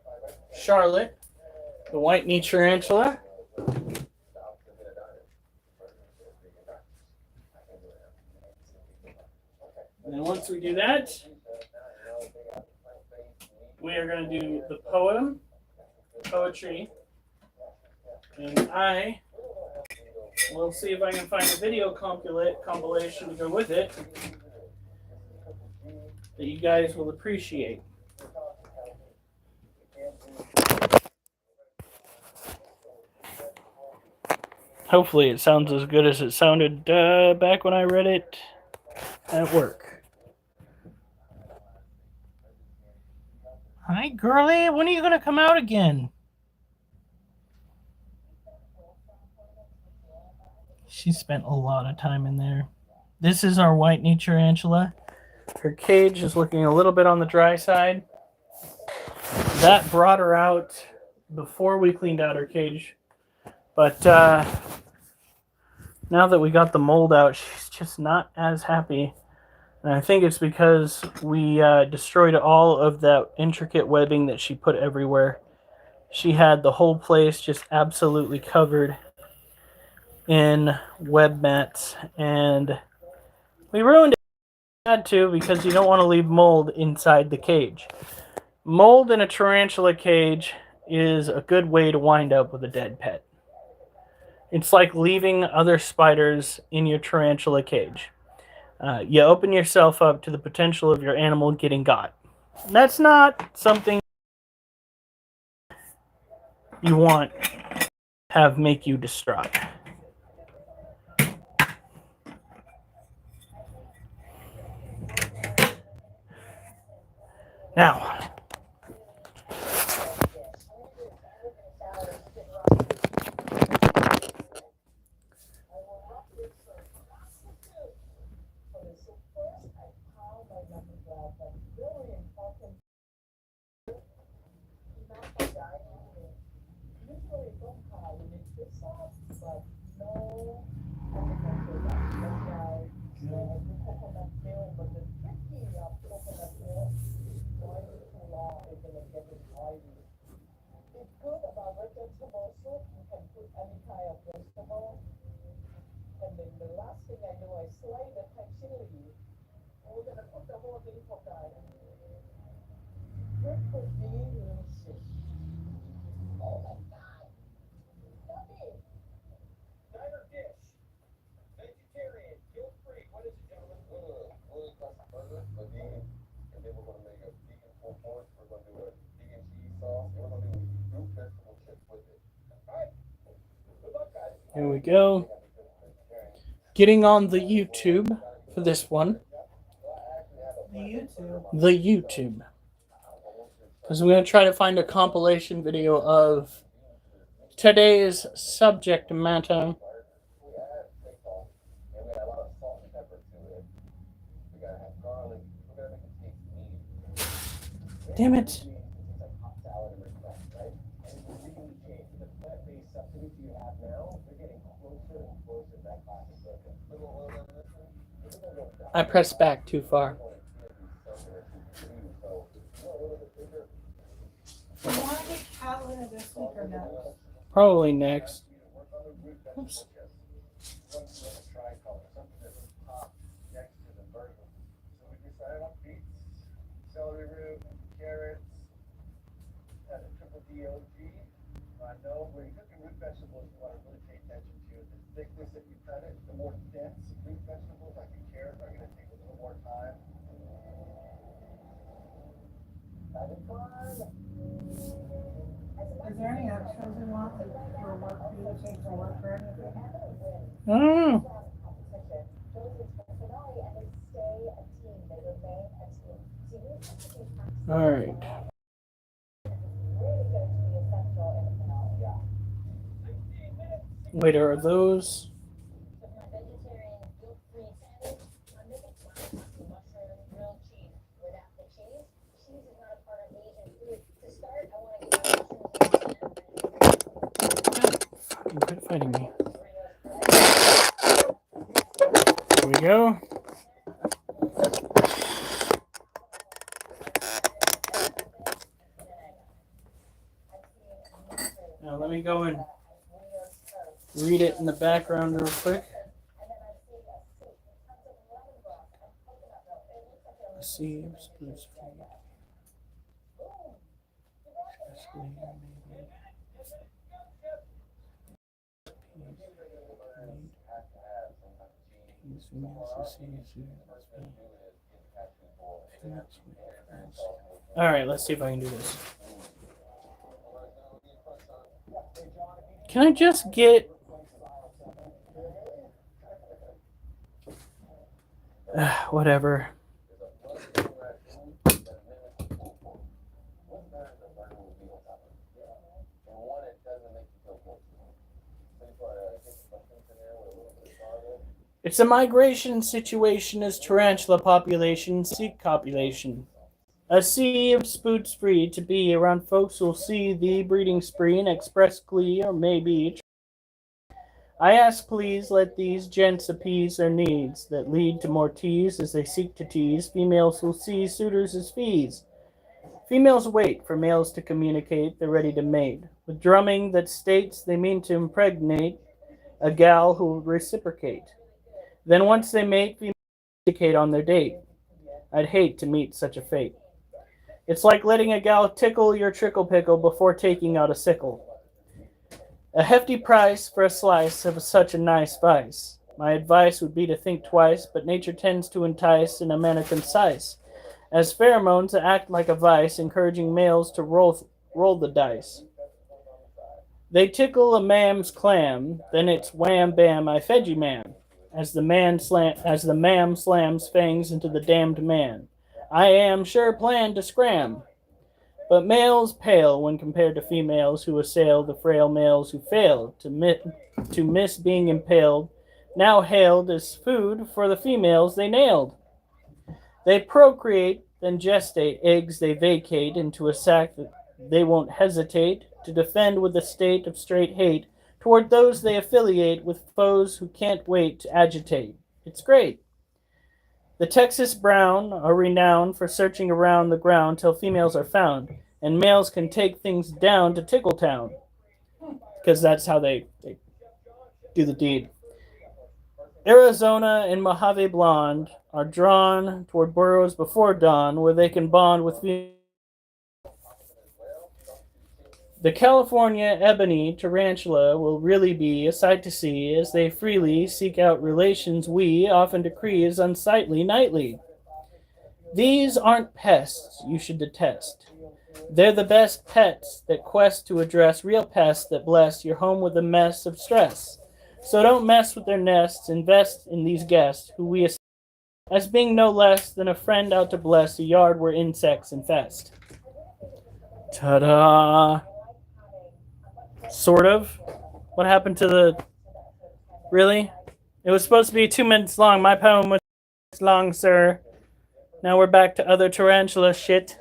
Charlotte, the white knee tarantula. And then once we do that, we are going to do the poetry, and I will see if I can find a video compilation to go with it that you guys will appreciate. Hopefully it sounds as good as it sounded back when I read it at work. Hi, girlie. When are you going to come out again? She spent a lot of time in there. This is our white knee tarantula. Her cage is looking a little bit on the dry side. That brought her out before we cleaned out her cage. But now now that we got the mold out, she's just not as happy. And I think it's because we destroyed all of that intricate webbing that she put everywhere. She had the whole place just absolutely covered in web mats, and we ruined it. Had to, because you don't want to leave mold inside the cage. Mold in a tarantula cage is a good way to wind up with a dead pet. It's like leaving other spiders in your tarantula cage. You open yourself up to the potential of your animal getting got. That's not something you want to have make you distraught. Now, Diner dish. Vegetarian, guilt-free. What is it, gentlemen? Really classic burger, but vegan. And then we're gonna make a vegan full course. We're gonna do a vegan cheese sauce. And we're gonna do root vegetable chips with it. All right. Good luck, guys. here we go. Getting on the YouTube for this one. The YouTube. Because I'm going to try to find a compilation video of today's subject matter. Damn it. I pressed back too far. Do you want to get Catalina this week or next? Probably next. Oops. Celery root, carrots, triple DOG. I know when you're cooking root vegetables, you want to really pay attention to the thickness that you cut it. The more dense root vegetables, like a carrot, are going to take a little more time. Is there any extras you want for work for you to take to work or anything? All right. Wait, are those? Fucking quit fighting me. Here we go. Now let me go and read it in the background real quick. See, all right, let's see if I can do this. Can I just get whatever? It's a migration situation as tarantula population seek copulation. A sea of spoots free to be around folks will see the breeding spree and express glee or maybe I ask please let these gents appease their needs that lead to more tease as they seek to tease. Females will see suitors as fees. Females wait for males to communicate they're ready to mate. With drumming that states they mean to impregnate a gal who will reciprocate. Then once they mate, females indicate on their date. I'd hate to meet such a fate. It's like letting a gal tickle your trickle pickle before taking out a sickle. A hefty price for a slice of such a nice vice. My advice would be to think twice, but nature tends to entice in a manner concise, as pheromones act like a vice, encouraging males to roll the dice. They tickle a mam's clam, then it's wham bam, I fed you, ma'am, as the mam slams fangs into the damned man. I am sure plan to scram. But males pale when compared to females who assail the frail males who failed to miss being impaled, now hailed as food for the females they nailed. They procreate, then gestate, eggs they vacate into a sack that they won't hesitate to defend with a state of straight hate toward those they affiliate with foes who can't wait to agitate. It's great. The Texas brown are renowned for searching around the ground till females are found, and males can take things down to Tickletown, because that's how they do the deed. Arizona and Mojave Blonde are drawn toward burrows before dawn, where they can bond with females. The California ebony tarantula will really be a sight to see as they freely seek out relations we often decree as unsightly nightly. These aren't pests you should detest. They're the best pets that quest to address real pests that bless your home with a mess of stress. So don't mess with their nests, invest in these guests who we as being no less than a friend out to bless a yard where insects infest. Ta-da! Sort of. What happened to the... Really? It was supposed to be 2 minutes long. My poem was 2 minutes long, sir. Now we're back to other tarantula shit.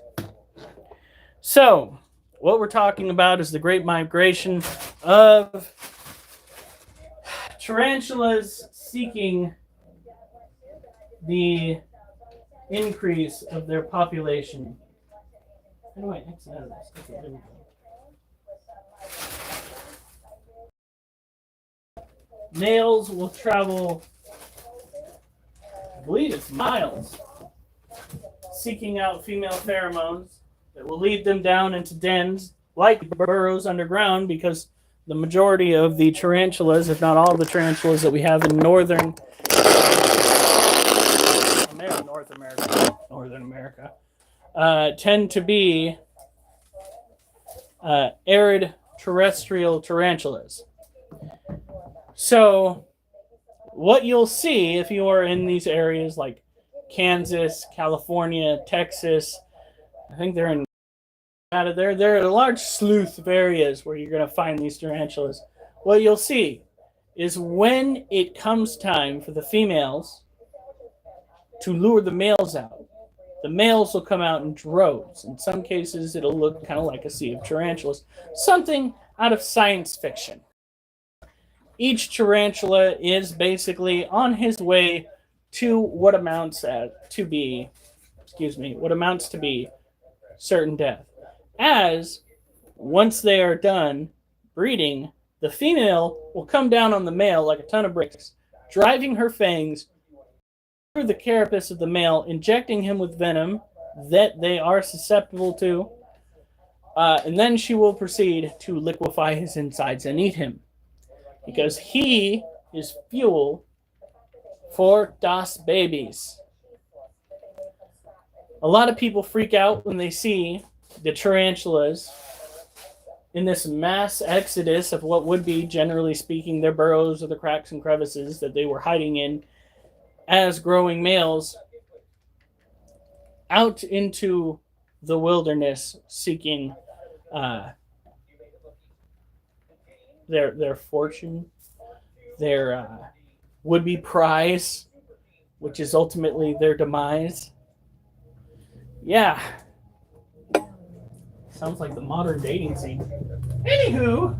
So, what we're talking about is the great migration of tarantulas seeking the increase of their population. How do I exit out of this? Okay, there we go. Males will travel, I believe it's miles, seeking out female pheromones that will lead them down into dens like burrows underground, because the majority of the tarantulas, if not all the tarantulas that we have in North America, tend to be arid terrestrial tarantulas. So, what you'll see if you are in these areas like Kansas, California, Texas, I think they're in Nevada, there are a large sleuth of areas where you're going to find these tarantulas. What you'll see is when it comes time for the females to lure the males out, the males will come out in droves. In some cases, it'll look kind of like a sea of tarantulas. Something out of science fiction. Each tarantula is basically on his way to what amounts to be certain death. As once they are done breeding, the female will come down on the male like a ton of bricks, driving her fangs through the carapace of the male, injecting him with venom that they are susceptible to, and then she will proceed to liquefy his insides and eat him, because he is fuel for Das babies. A lot of people freak out when they see the tarantulas in this mass exodus of what would be, generally speaking, their burrows or the cracks and crevices that they were hiding in as growing males out into the wilderness seeking their fortune, their would-be prize, which is ultimately their demise. Yeah. Sounds like the modern dating scene. Anywho,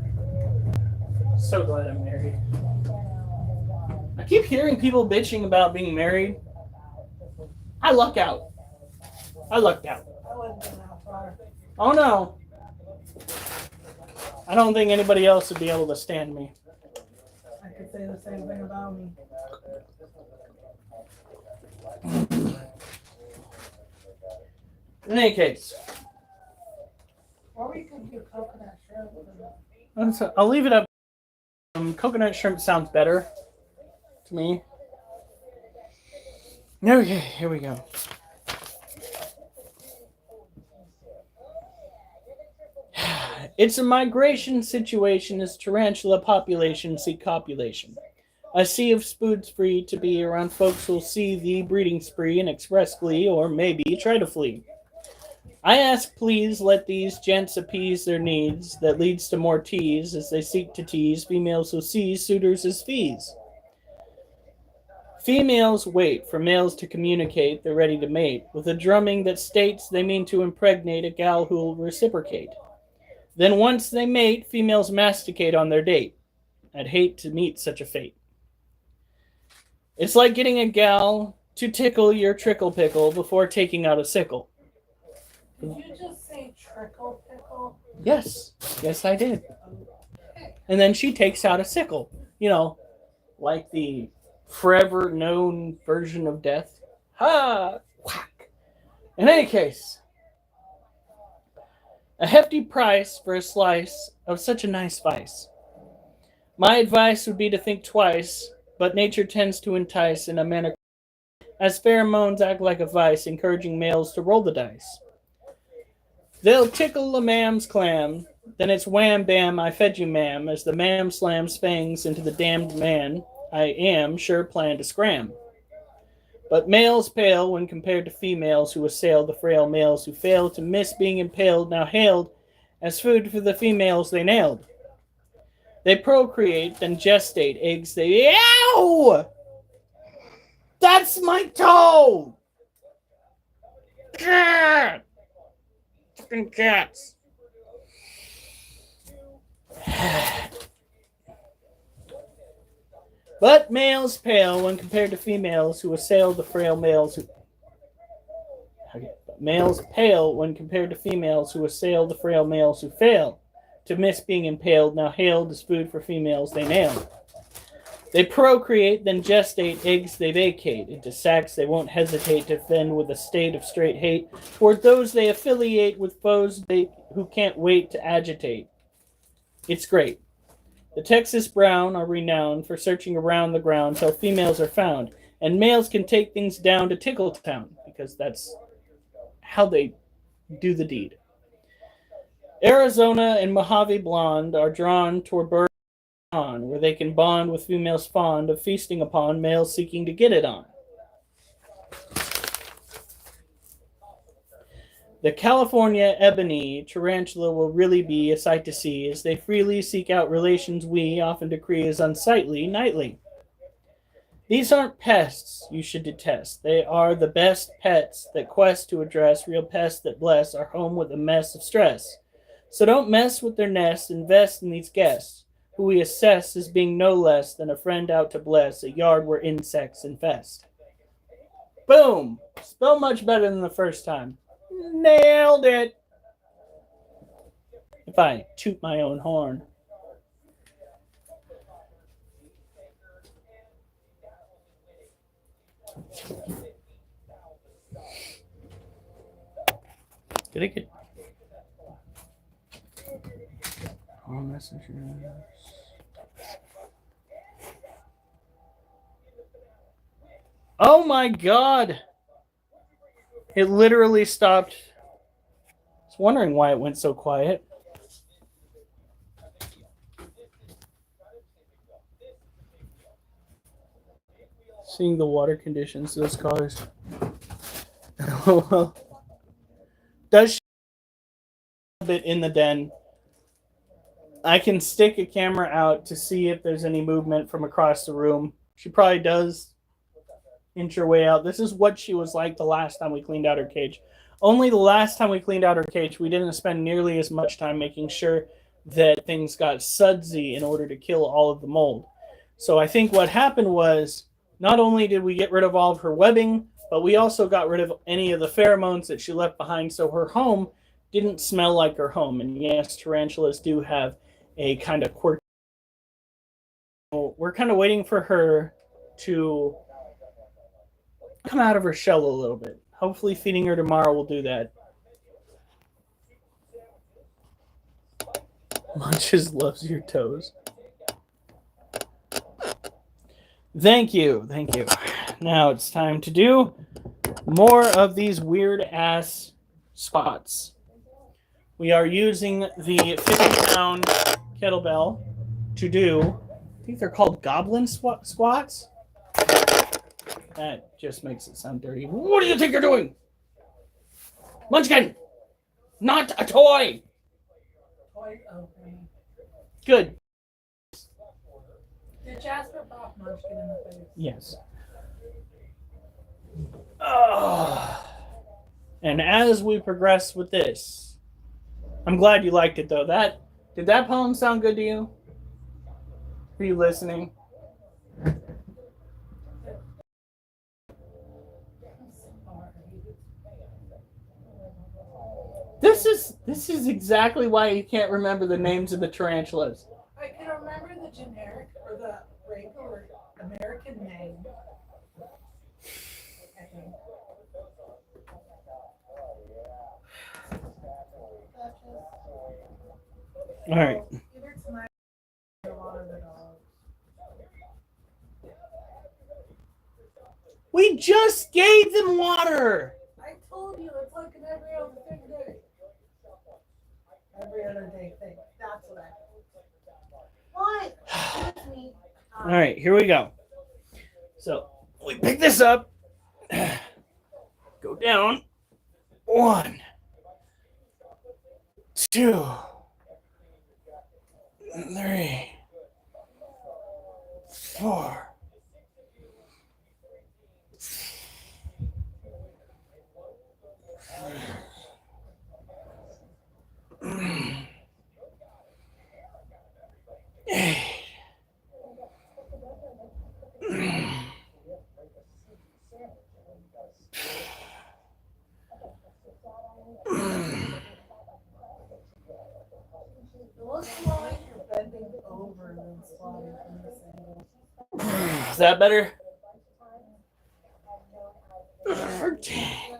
so glad I'm married. I keep hearing people bitching about being married. I luck out. I lucked out. I wouldn't go that far. Oh no. I don't think anybody else would be able to stand me. I could say the same thing about me. In any case, Or we could do coconut shrimp. I'll leave it up. Coconut shrimp sounds better to me. Okay, here we go. It's a migration situation as tarantula population seek copulation. A sea of spoods free to be around folks who'll see the breeding spree and express glee, or maybe try to flee. I ask, please let these gents appease their needs, that leads to more tease as they seek to tease females who see suitors as fees. Females wait for males to communicate they're ready to mate, with a drumming that states they mean to impregnate a gal who'll reciprocate. Then once they mate, females masticate on their date. I'd hate to meet such a fate. It's like getting a gal to tickle your trickle pickle before taking out a sickle. Did you just say trickle pickle? Yes, I did. And then she takes out a sickle. You know, like the forever known version of death. Ha! Whack! In any case, a hefty price for a slice of such a nice vice. My advice would be to think twice, but nature tends to entice in a manner as pheromones act like a vice, encouraging males to roll the dice. They'll tickle a mam's clam, then it's wham bam, I fed you ma'am, as the mam slams fangs into the damned man I am sure plan to scram. But males pale when compared to females who assail the frail males who fail to miss being impaled, now hailed as food for the females they nailed. They procreate, then gestate eggs they... Ow! That's my toe! God! Fucking cats. But males pale when compared to females who assail the frail males who... Males pale when compared to females who assail the frail males who fail to miss being impaled, now hailed as food for females they nailed. They procreate, then gestate eggs they vacate into sacks they won't hesitate to fend with a state of straight hate toward those they affiliate with foes who can't wait to agitate. It's great. The Texas Brown are renowned for searching around the ground till females are found, and males can take things down to Tickletown, because that's how they do the deed. Arizona and Mojave Blonde are drawn toward Bird on, where they can bond with females fond of feasting upon males seeking to get it on. The California ebony tarantula will really be a sight to see as they freely seek out relations we often decree as unsightly nightly. These aren't pests you should detest. They are the best pets that quest to address real pests that bless our home with a mess of stress. So don't mess with their nest, invest in these guests, who we assess as being no less than a friend out to bless a yard where insects infest. Boom! Spell much better than the first time. Nailed it! If I toot my own horn. Did I get all messages? Oh my god! It literally stopped. I was wondering why it went so quiet. Seeing the water conditions those cars. Well, does she a bit in the den? I can stick a camera out to see if there's any movement from across the room. She probably does inch her way out. This is what she was like the last time we cleaned out her cage. Only the last time we cleaned out her cage, we didn't spend nearly as much time making sure that things got sudsy in order to kill all of the mold. So I think what happened was not only did we get rid of all of her webbing, but we also got rid of any of the pheromones that she left behind, so her home didn't smell like her home. And yes, tarantulas do have a kind of quirky. We're kind of waiting for her to come out of her shell a little bit. Hopefully, feeding her tomorrow will do that. Munches loves your toes. Thank you. Thank you. Now it's time to do more of these weird ass squats. We are using the 50-pound kettlebell to do, I think they're called goblin squats. That just makes it sound dirty. What do you think you're doing? Munchkin! Not a toy! Toy opening. Good. Did Jasper pop Munchkin in the face? Yes. And as we progress with this, I'm glad you liked it though. Did that poem sound good to you? Are you listening? This is exactly why you can't remember the names of the tarantulas. I can remember the generic or the regular American name. All right. We just gave them water. I told you it's like an every other thing day. Every other day thing. That's what I. What? Excuse me. All right, here we go. So we pick this up, go down. 1, 2, 3, 4. Is that better? Dang.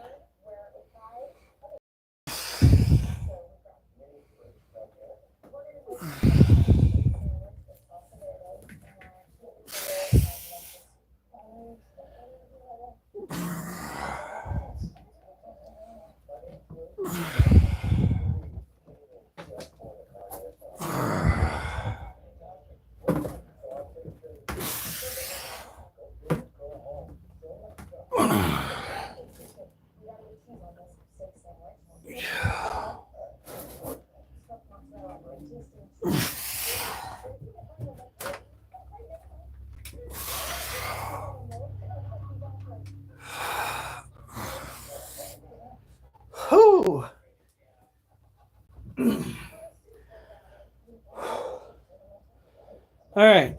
Whew. All right.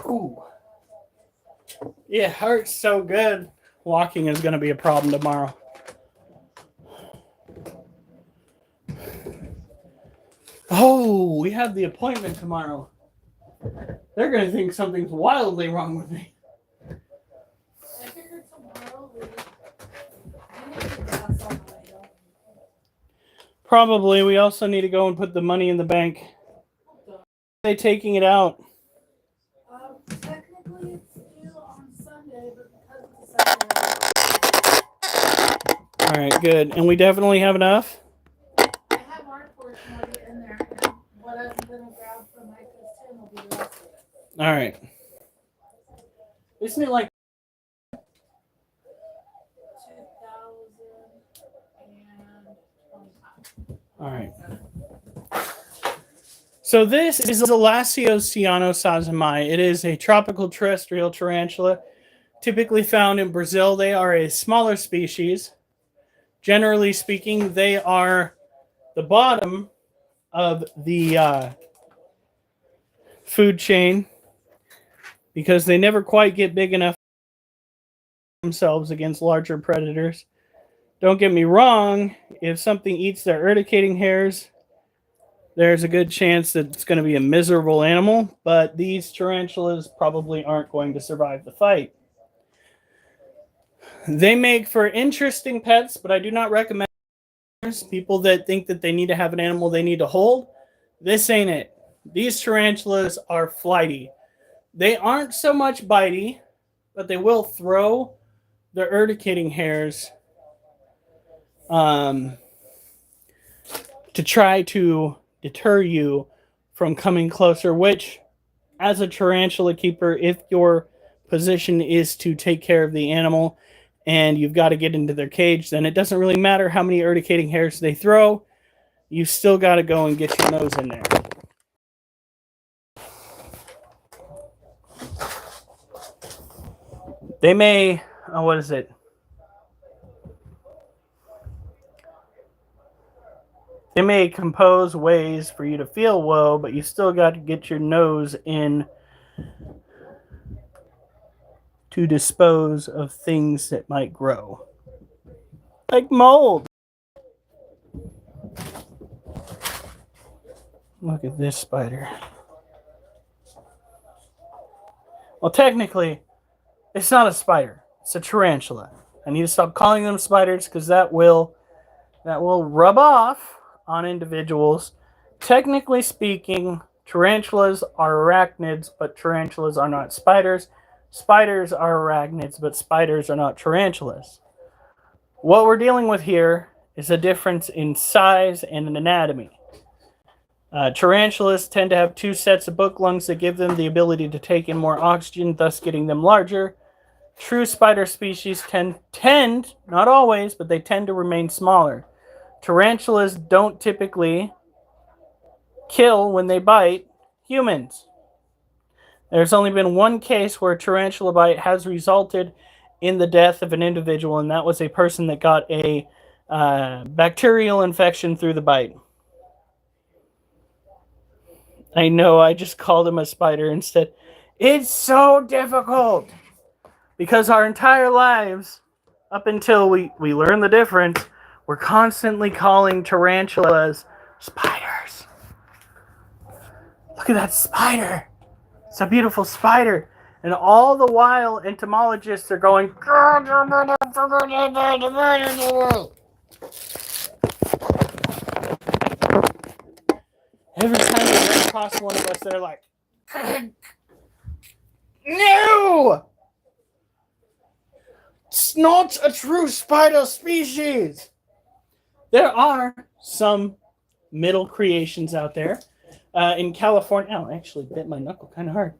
Ooh. It hurts so good Walking is going to be a problem tomorrow. Oh, we have the appointment tomorrow. They're going to think something's wildly wrong with me. I figured tomorrow we need to gas on the way, though. Probably. We also need to go and put the money in the bank. Are they taking it out? Technically it's due on Sunday, but because it's a Sunday, All right, good. And we definitely have enough? I have our portion of it in there, and what I'm gonna grab from Micah's tin will be the rest of it. All right. Isn't it like 2025. all right. So this is Elassios cyanosasamai. It is a tropical terrestrial tarantula, typically found in Brazil. They are a smaller species. Generally speaking, they are the bottom of the food chain because they never quite get big enough themselves against larger predators. Don't get me wrong, if something eats their urticating hairs, there's a good chance that it's going to be a miserable animal, but these tarantulas probably aren't going to survive the fight. They make for interesting pets, but I do not recommend people that think that they need to have an animal they need to hold. This ain't it. These tarantulas are flighty. They aren't so much bitey, but they will throw their urticating hairs to try to deter you from coming closer, which, as a tarantula keeper, if your position is to take care of the animal and you've got to get into their cage, then it doesn't really matter how many urticating hairs they throw. You still got to go and get your nose in there. They may, what is it? They may compose ways for you to feel woe, but you still got to get your nose in to dispose of things that might grow. Like mold. Look at this spider. Well, technically, it's not a spider. It's a tarantula. I need to stop calling them spiders because that will rub off on individuals. Technically speaking, tarantulas are arachnids, but tarantulas are not spiders. Spiders are arachnids, but spiders are not tarantulas. What we're dealing with here is a difference in size and in anatomy. Tarantulas tend to have two sets of book lungs that give them the ability to take in more oxygen, thus getting them larger. True spider species tend, not always, but they tend to remain smaller. Tarantulas don't typically kill when they bite humans. There's only been one case where a tarantula bite has resulted in the death of an individual, and that was a person that got a bacterial infection through the bite. I know, I just called him a spider instead. It's so difficult because our entire lives, up until we learn the difference, we're constantly calling tarantulas spiders. Look at that spider. It's a beautiful spider. And all the while, entomologists are going, every time they run across one of us, they're like, no! It's not a true spider species. There are some middle creations out there. In California, I actually bit my knuckle kind of hard.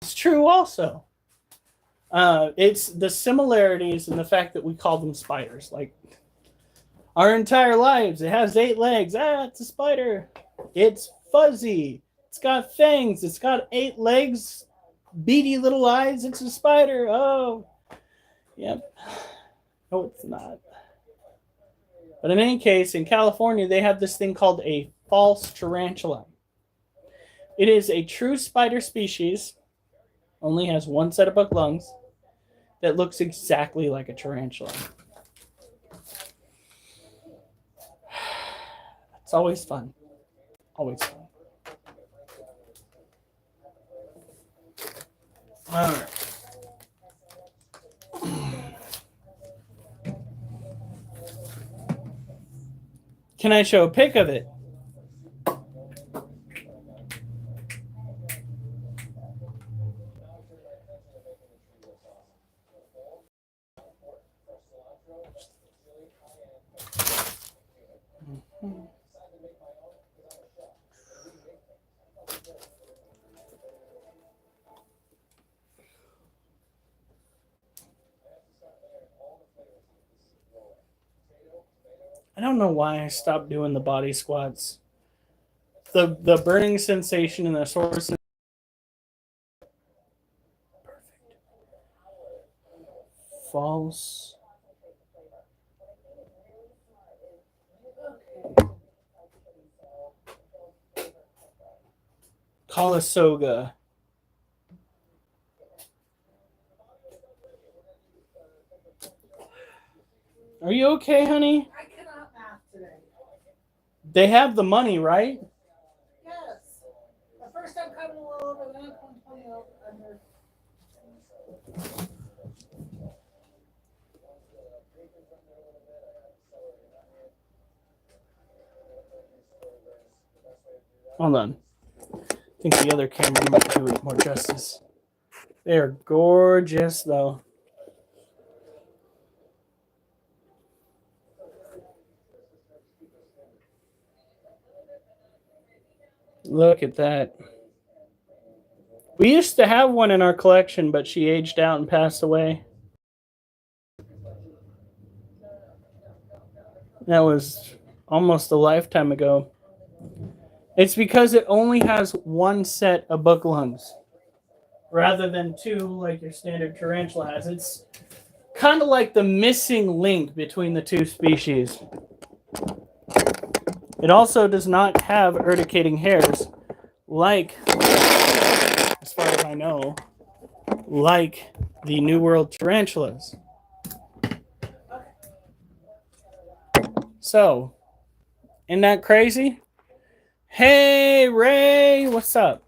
It's true also. It's the similarities in the fact that we call them spiders. Like, our entire lives, it has 8 legs. It's a spider. It's fuzzy. It's got fangs. It's got 8 legs, beady little eyes. It's a spider. Oh, yep. No, it's not. But in any case, in California, they have this thing called a false tarantula. It is a true spider species only has one set of book lungs that looks exactly like a tarantula. It's always fun. Always fun. All right. Can I show a pic of it? I don't know why I stopped doing the body squats. The burning sensation and the source. Perfect. False. Calisoga. Are you okay, honey? I cannot math today. They have the money, right? Yes. At first I'm coming a little over, then I'm coming 20 under. Hold on. I think the other camera might do it more justice. They're gorgeous, though. Look at that. We used to have one in our collection, but she aged out and passed away. That was almost a lifetime ago. It's because it only has one set of book lungs rather than two like your standard tarantula has. It's kind of like the missing link between the two species. It also does not have urticating hairs like, as far as I know, like the New World tarantulas. So, isn't that crazy? Hey, Ray, what's up?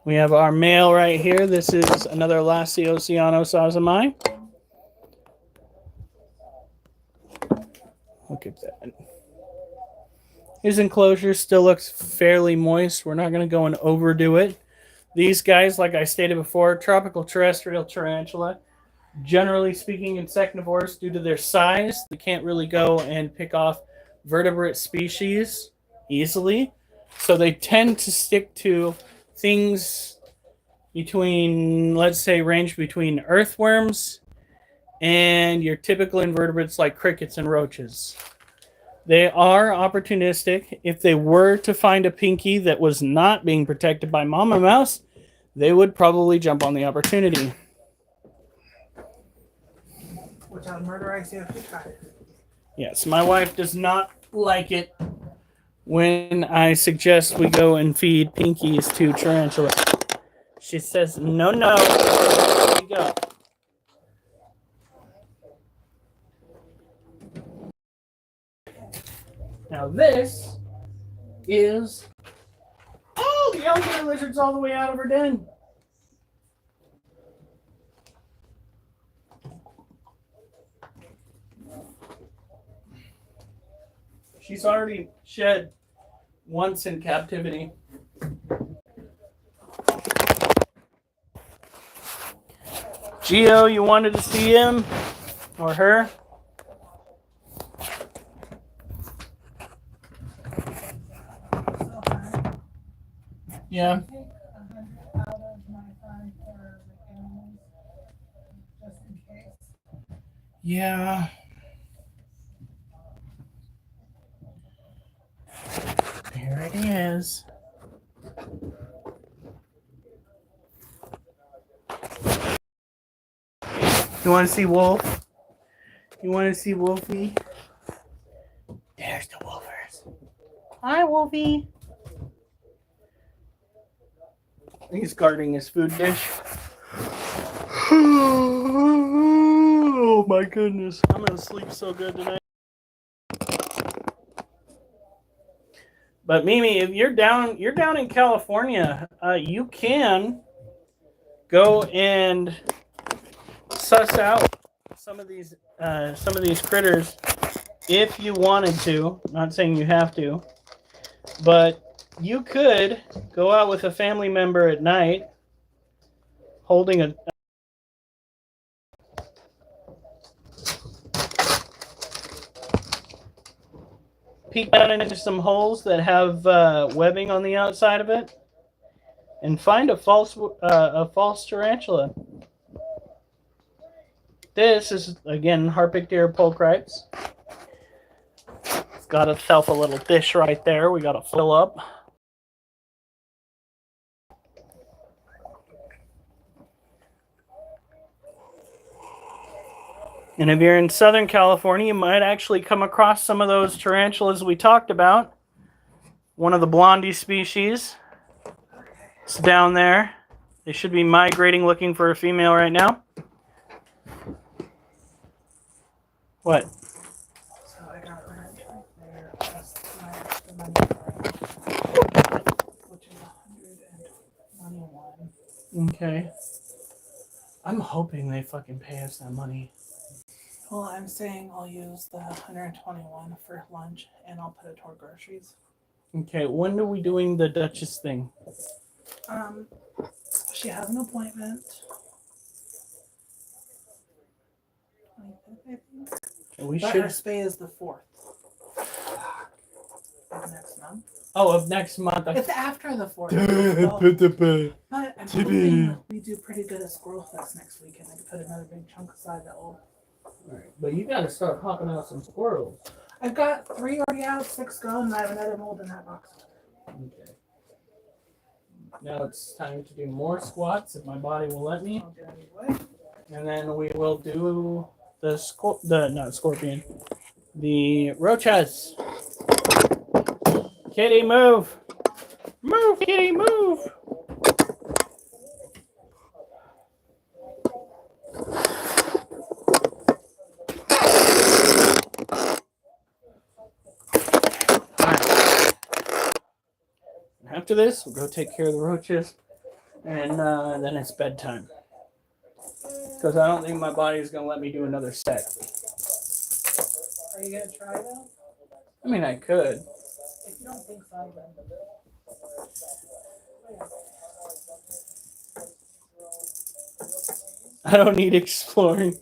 We have our male right here. This is another Lassi Oceano Sazamai. Look at that. His enclosure still looks fairly moist. We're not going to go and overdo it. These guys, like I stated before, tropical terrestrial tarantula. Generally speaking, insectivores, due to their size, they can't really go and pick off vertebrate species easily. So they tend to stick to things between, let's say, range between earthworms and your typical invertebrates like crickets and roaches. They are opportunistic. If they were to find a pinky that was not being protected by Mama Mouse, they would probably jump on the opportunity. Which I'll murderize you if you try. Yes, my wife does not like it when I suggest we go and feed pinkies to tarantulas. She says, no, here we go. Now this is... Oh, the alligator lizard's all the way out of her den. She's already shed once in captivity. Geo, you wanted to see him or her? Yeah. Yeah. Here it is. You want to see Wolf? You want to see Wolfie? There's the Wolfers. Hi, Wolfie. He's guarding his food dish. Oh my goodness. I'm going to sleep so good tonight. But Mimi, if you're down in California, you can go and suss out some of these critters if you wanted to. I'm not saying you have to, but you could go out with a family member at night holding a peek down into some holes that have webbing on the outside of it and find a false tarantula. This is, again, Harpictera pulchripes. It's got itself a little dish right there we got to fill up. And if you're in Southern California, you might actually come across some of those tarantulas we talked about. One of the blondie species. It's down there. They should be migrating looking for a female right now. What? So I got rent right there, plus the money for it, which is $121. Okay. I'm hoping they fucking pay us that money. Well, I'm saying I'll use the 121 for lunch, and I'll put it toward groceries. Okay, when are we doing the Duchess thing? She has an appointment. 25th, I think. We But should. her spay is the 4th of next month. Oh, of next month. It's after the 4th. But I'm hoping we do pretty good at Squirrel Fest next weekend. I can put another big chunk aside that will. Alright, but you gotta start popping out some squirrels. I've got 3 already out, 6 gone, and I have another mold in that box. Okay. Now it's time to do more squats if my body will let me. I'll do it anyway. And then we will do not scorpion. The roaches. Kitty, move! Move, kitty, move! After this, we'll go take care of the roaches, and then it's bedtime. Because I don't think my body is going to let me do another set. Are you going to try though? I mean, I could. If you don't think so, then. I don't need exploring.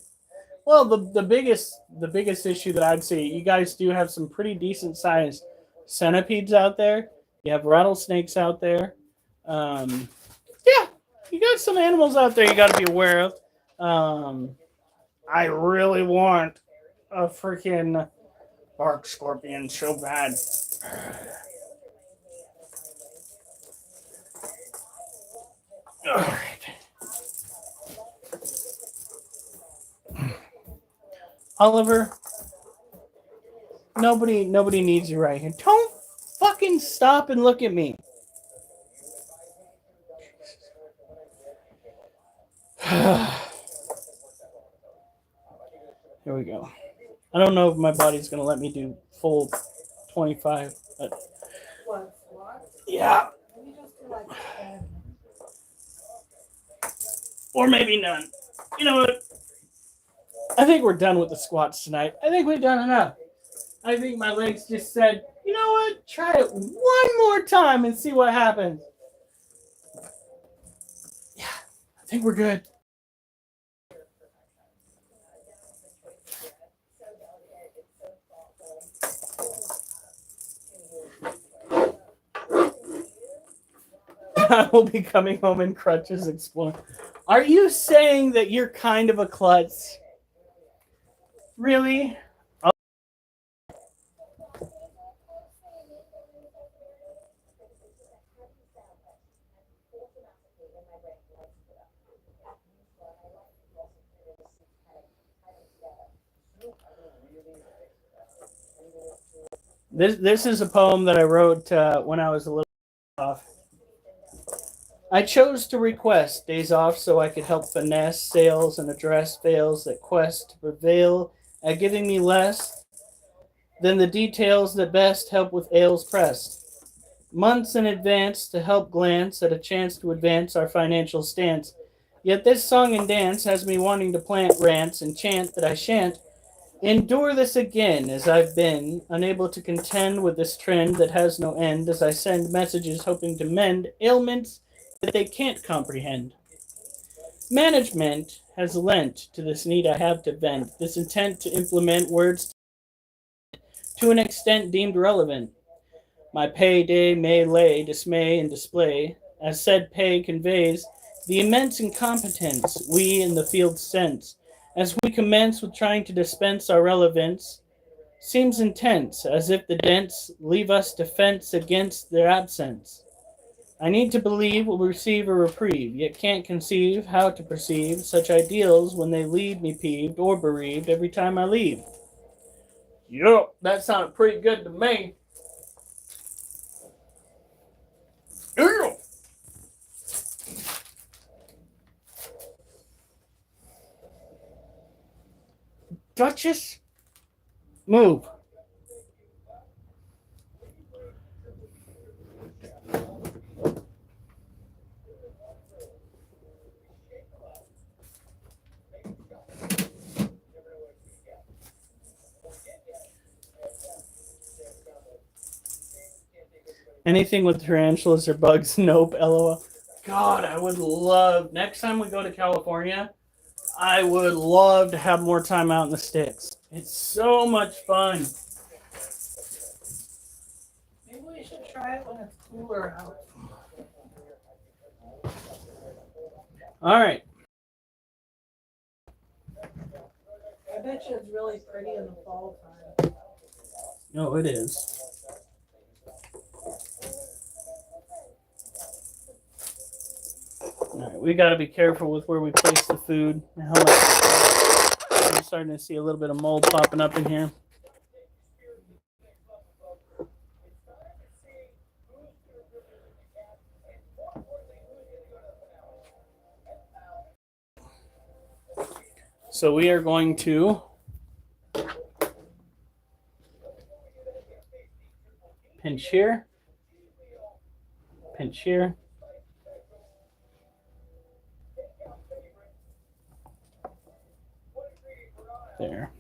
Well, the biggest issue that I'd say, you guys do have some pretty decent sized centipedes out there. You have rattlesnakes out there. Yeah, you got some animals out there you got to be aware of. I really want a freaking bark scorpion so bad. All right. Oliver, nobody needs you right here. Don't fucking stop and look at me. Here we go. I don't know if my body's gonna let me do full 25, but What? yeah, Maybe just do like 10. or maybe none. You know what? I think we're done with the squats tonight. I think we've done enough. I think my legs just said, you know what? Try it one more time and see what happens. Yeah, I think we're good. I will be coming home in crutches exploring. Are you saying that you're kind of a klutz? Really? This is a poem that I wrote when I was a little off. I chose to request days off so I could help finesse sales and address fails that quest to prevail at giving me less than the details that best help with ales pressed. Months in advance to help glance at a chance to advance our financial stance. Yet this song and dance has me wanting to plant rants and chant that I shan't endure this again, as I've been unable to contend with this trend that has no end, as I send messages hoping to mend ailments that they can't comprehend. Management has lent to this need I have to vent, this intent to implement words to an extent deemed relevant. My payday may lay dismay and display, as said pay conveys the immense incompetence we in the field sense, as we commence with trying to dispense our relevance, seems intense, as if the dents leave us defense against their absence. I need to believe we'll receive a reprieve, yet can't conceive how to perceive such ideals when they leave me peeved or bereaved every time I leave. Yup, that sounded pretty good to me. Yeah. Duchess, move. Anything with tarantulas or bugs? Nope. LOL. God, I would love. Next time we go to California, I would love to have more time out in the sticks. It's so much fun. Maybe we should try it when it's cooler out. All right. I bet you it's really pretty in the fall time. No, it is. All right, we got to be careful with where we place the food and how much. I'm starting to see a little bit of mold popping up in here. So we are going to pinch here, pinch here. There.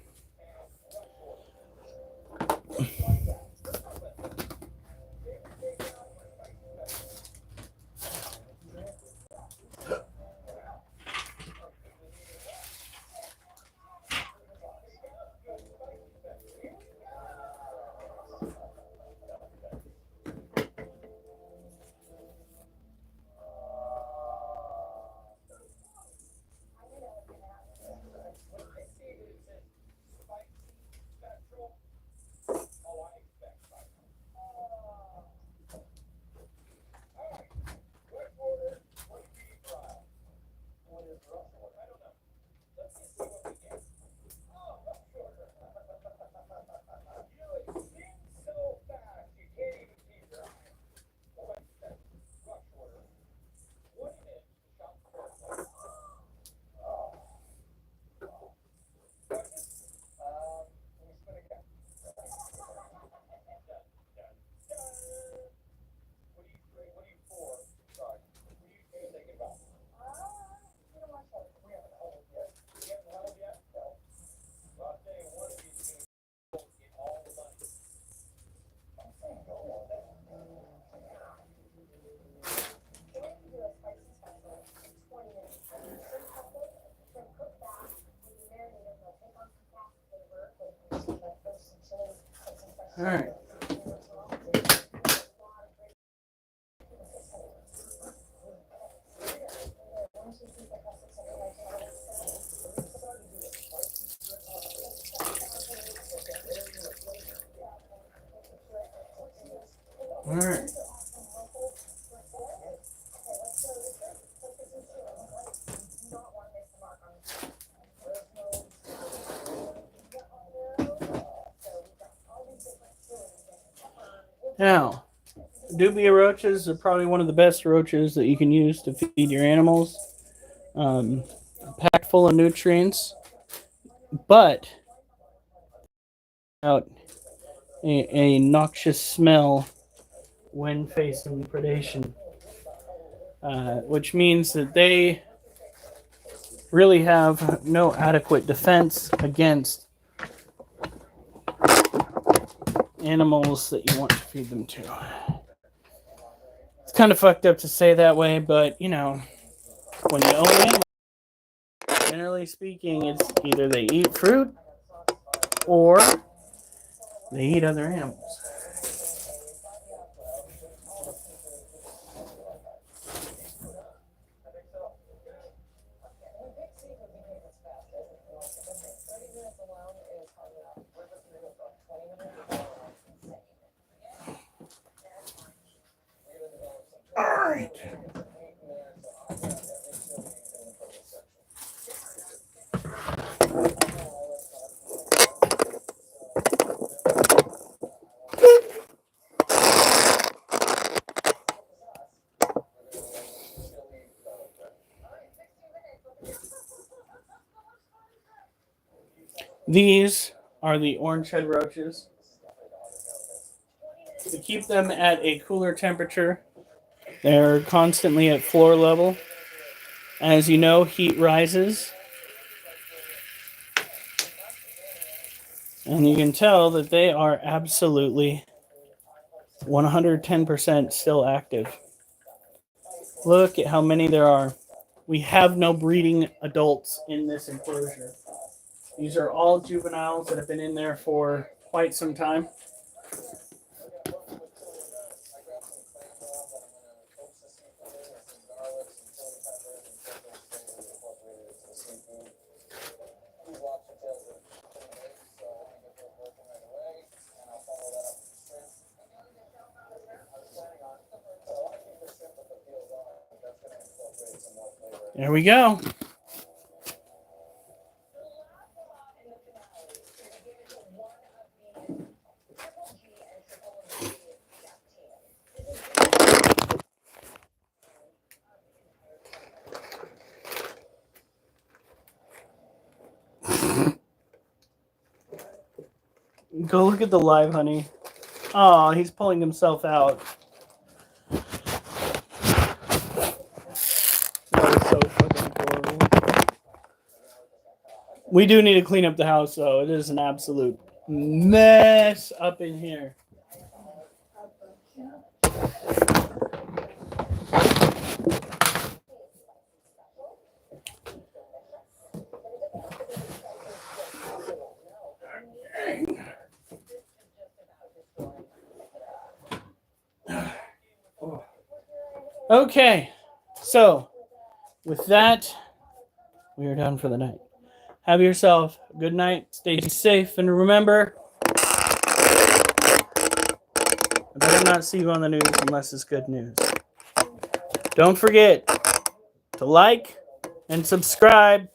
All right. All right. Now, dubia roaches are probably one of the best roaches that you can use to feed your animals. Packed full of nutrients, but out a noxious smell when facing predation, which means that they really have no adequate defense against animals that you want to feed them to. It's kind of fucked up to say that way, but you know, when you own animals, generally speaking, it's either they eat fruit or they eat other animals. All right. These are the orange head roaches. To keep them at a cooler temperature, they're constantly at floor level. As you know, heat rises. And you can tell that they are absolutely 110% still active. Look at how many there are. We have no breeding adults in this enclosure. These are all juveniles that have been in there for quite some time. There we go. Go look at the live honey. Oh, he's pulling himself out. That is so fucking adorable. We do need to clean up the house, though. It is an absolute mess up in here. Okay, so with that, we are done for the night. Have yourself a good night. Stay safe, and remember, I better not see you on the news unless it's good news. Don't forget to like and subscribe.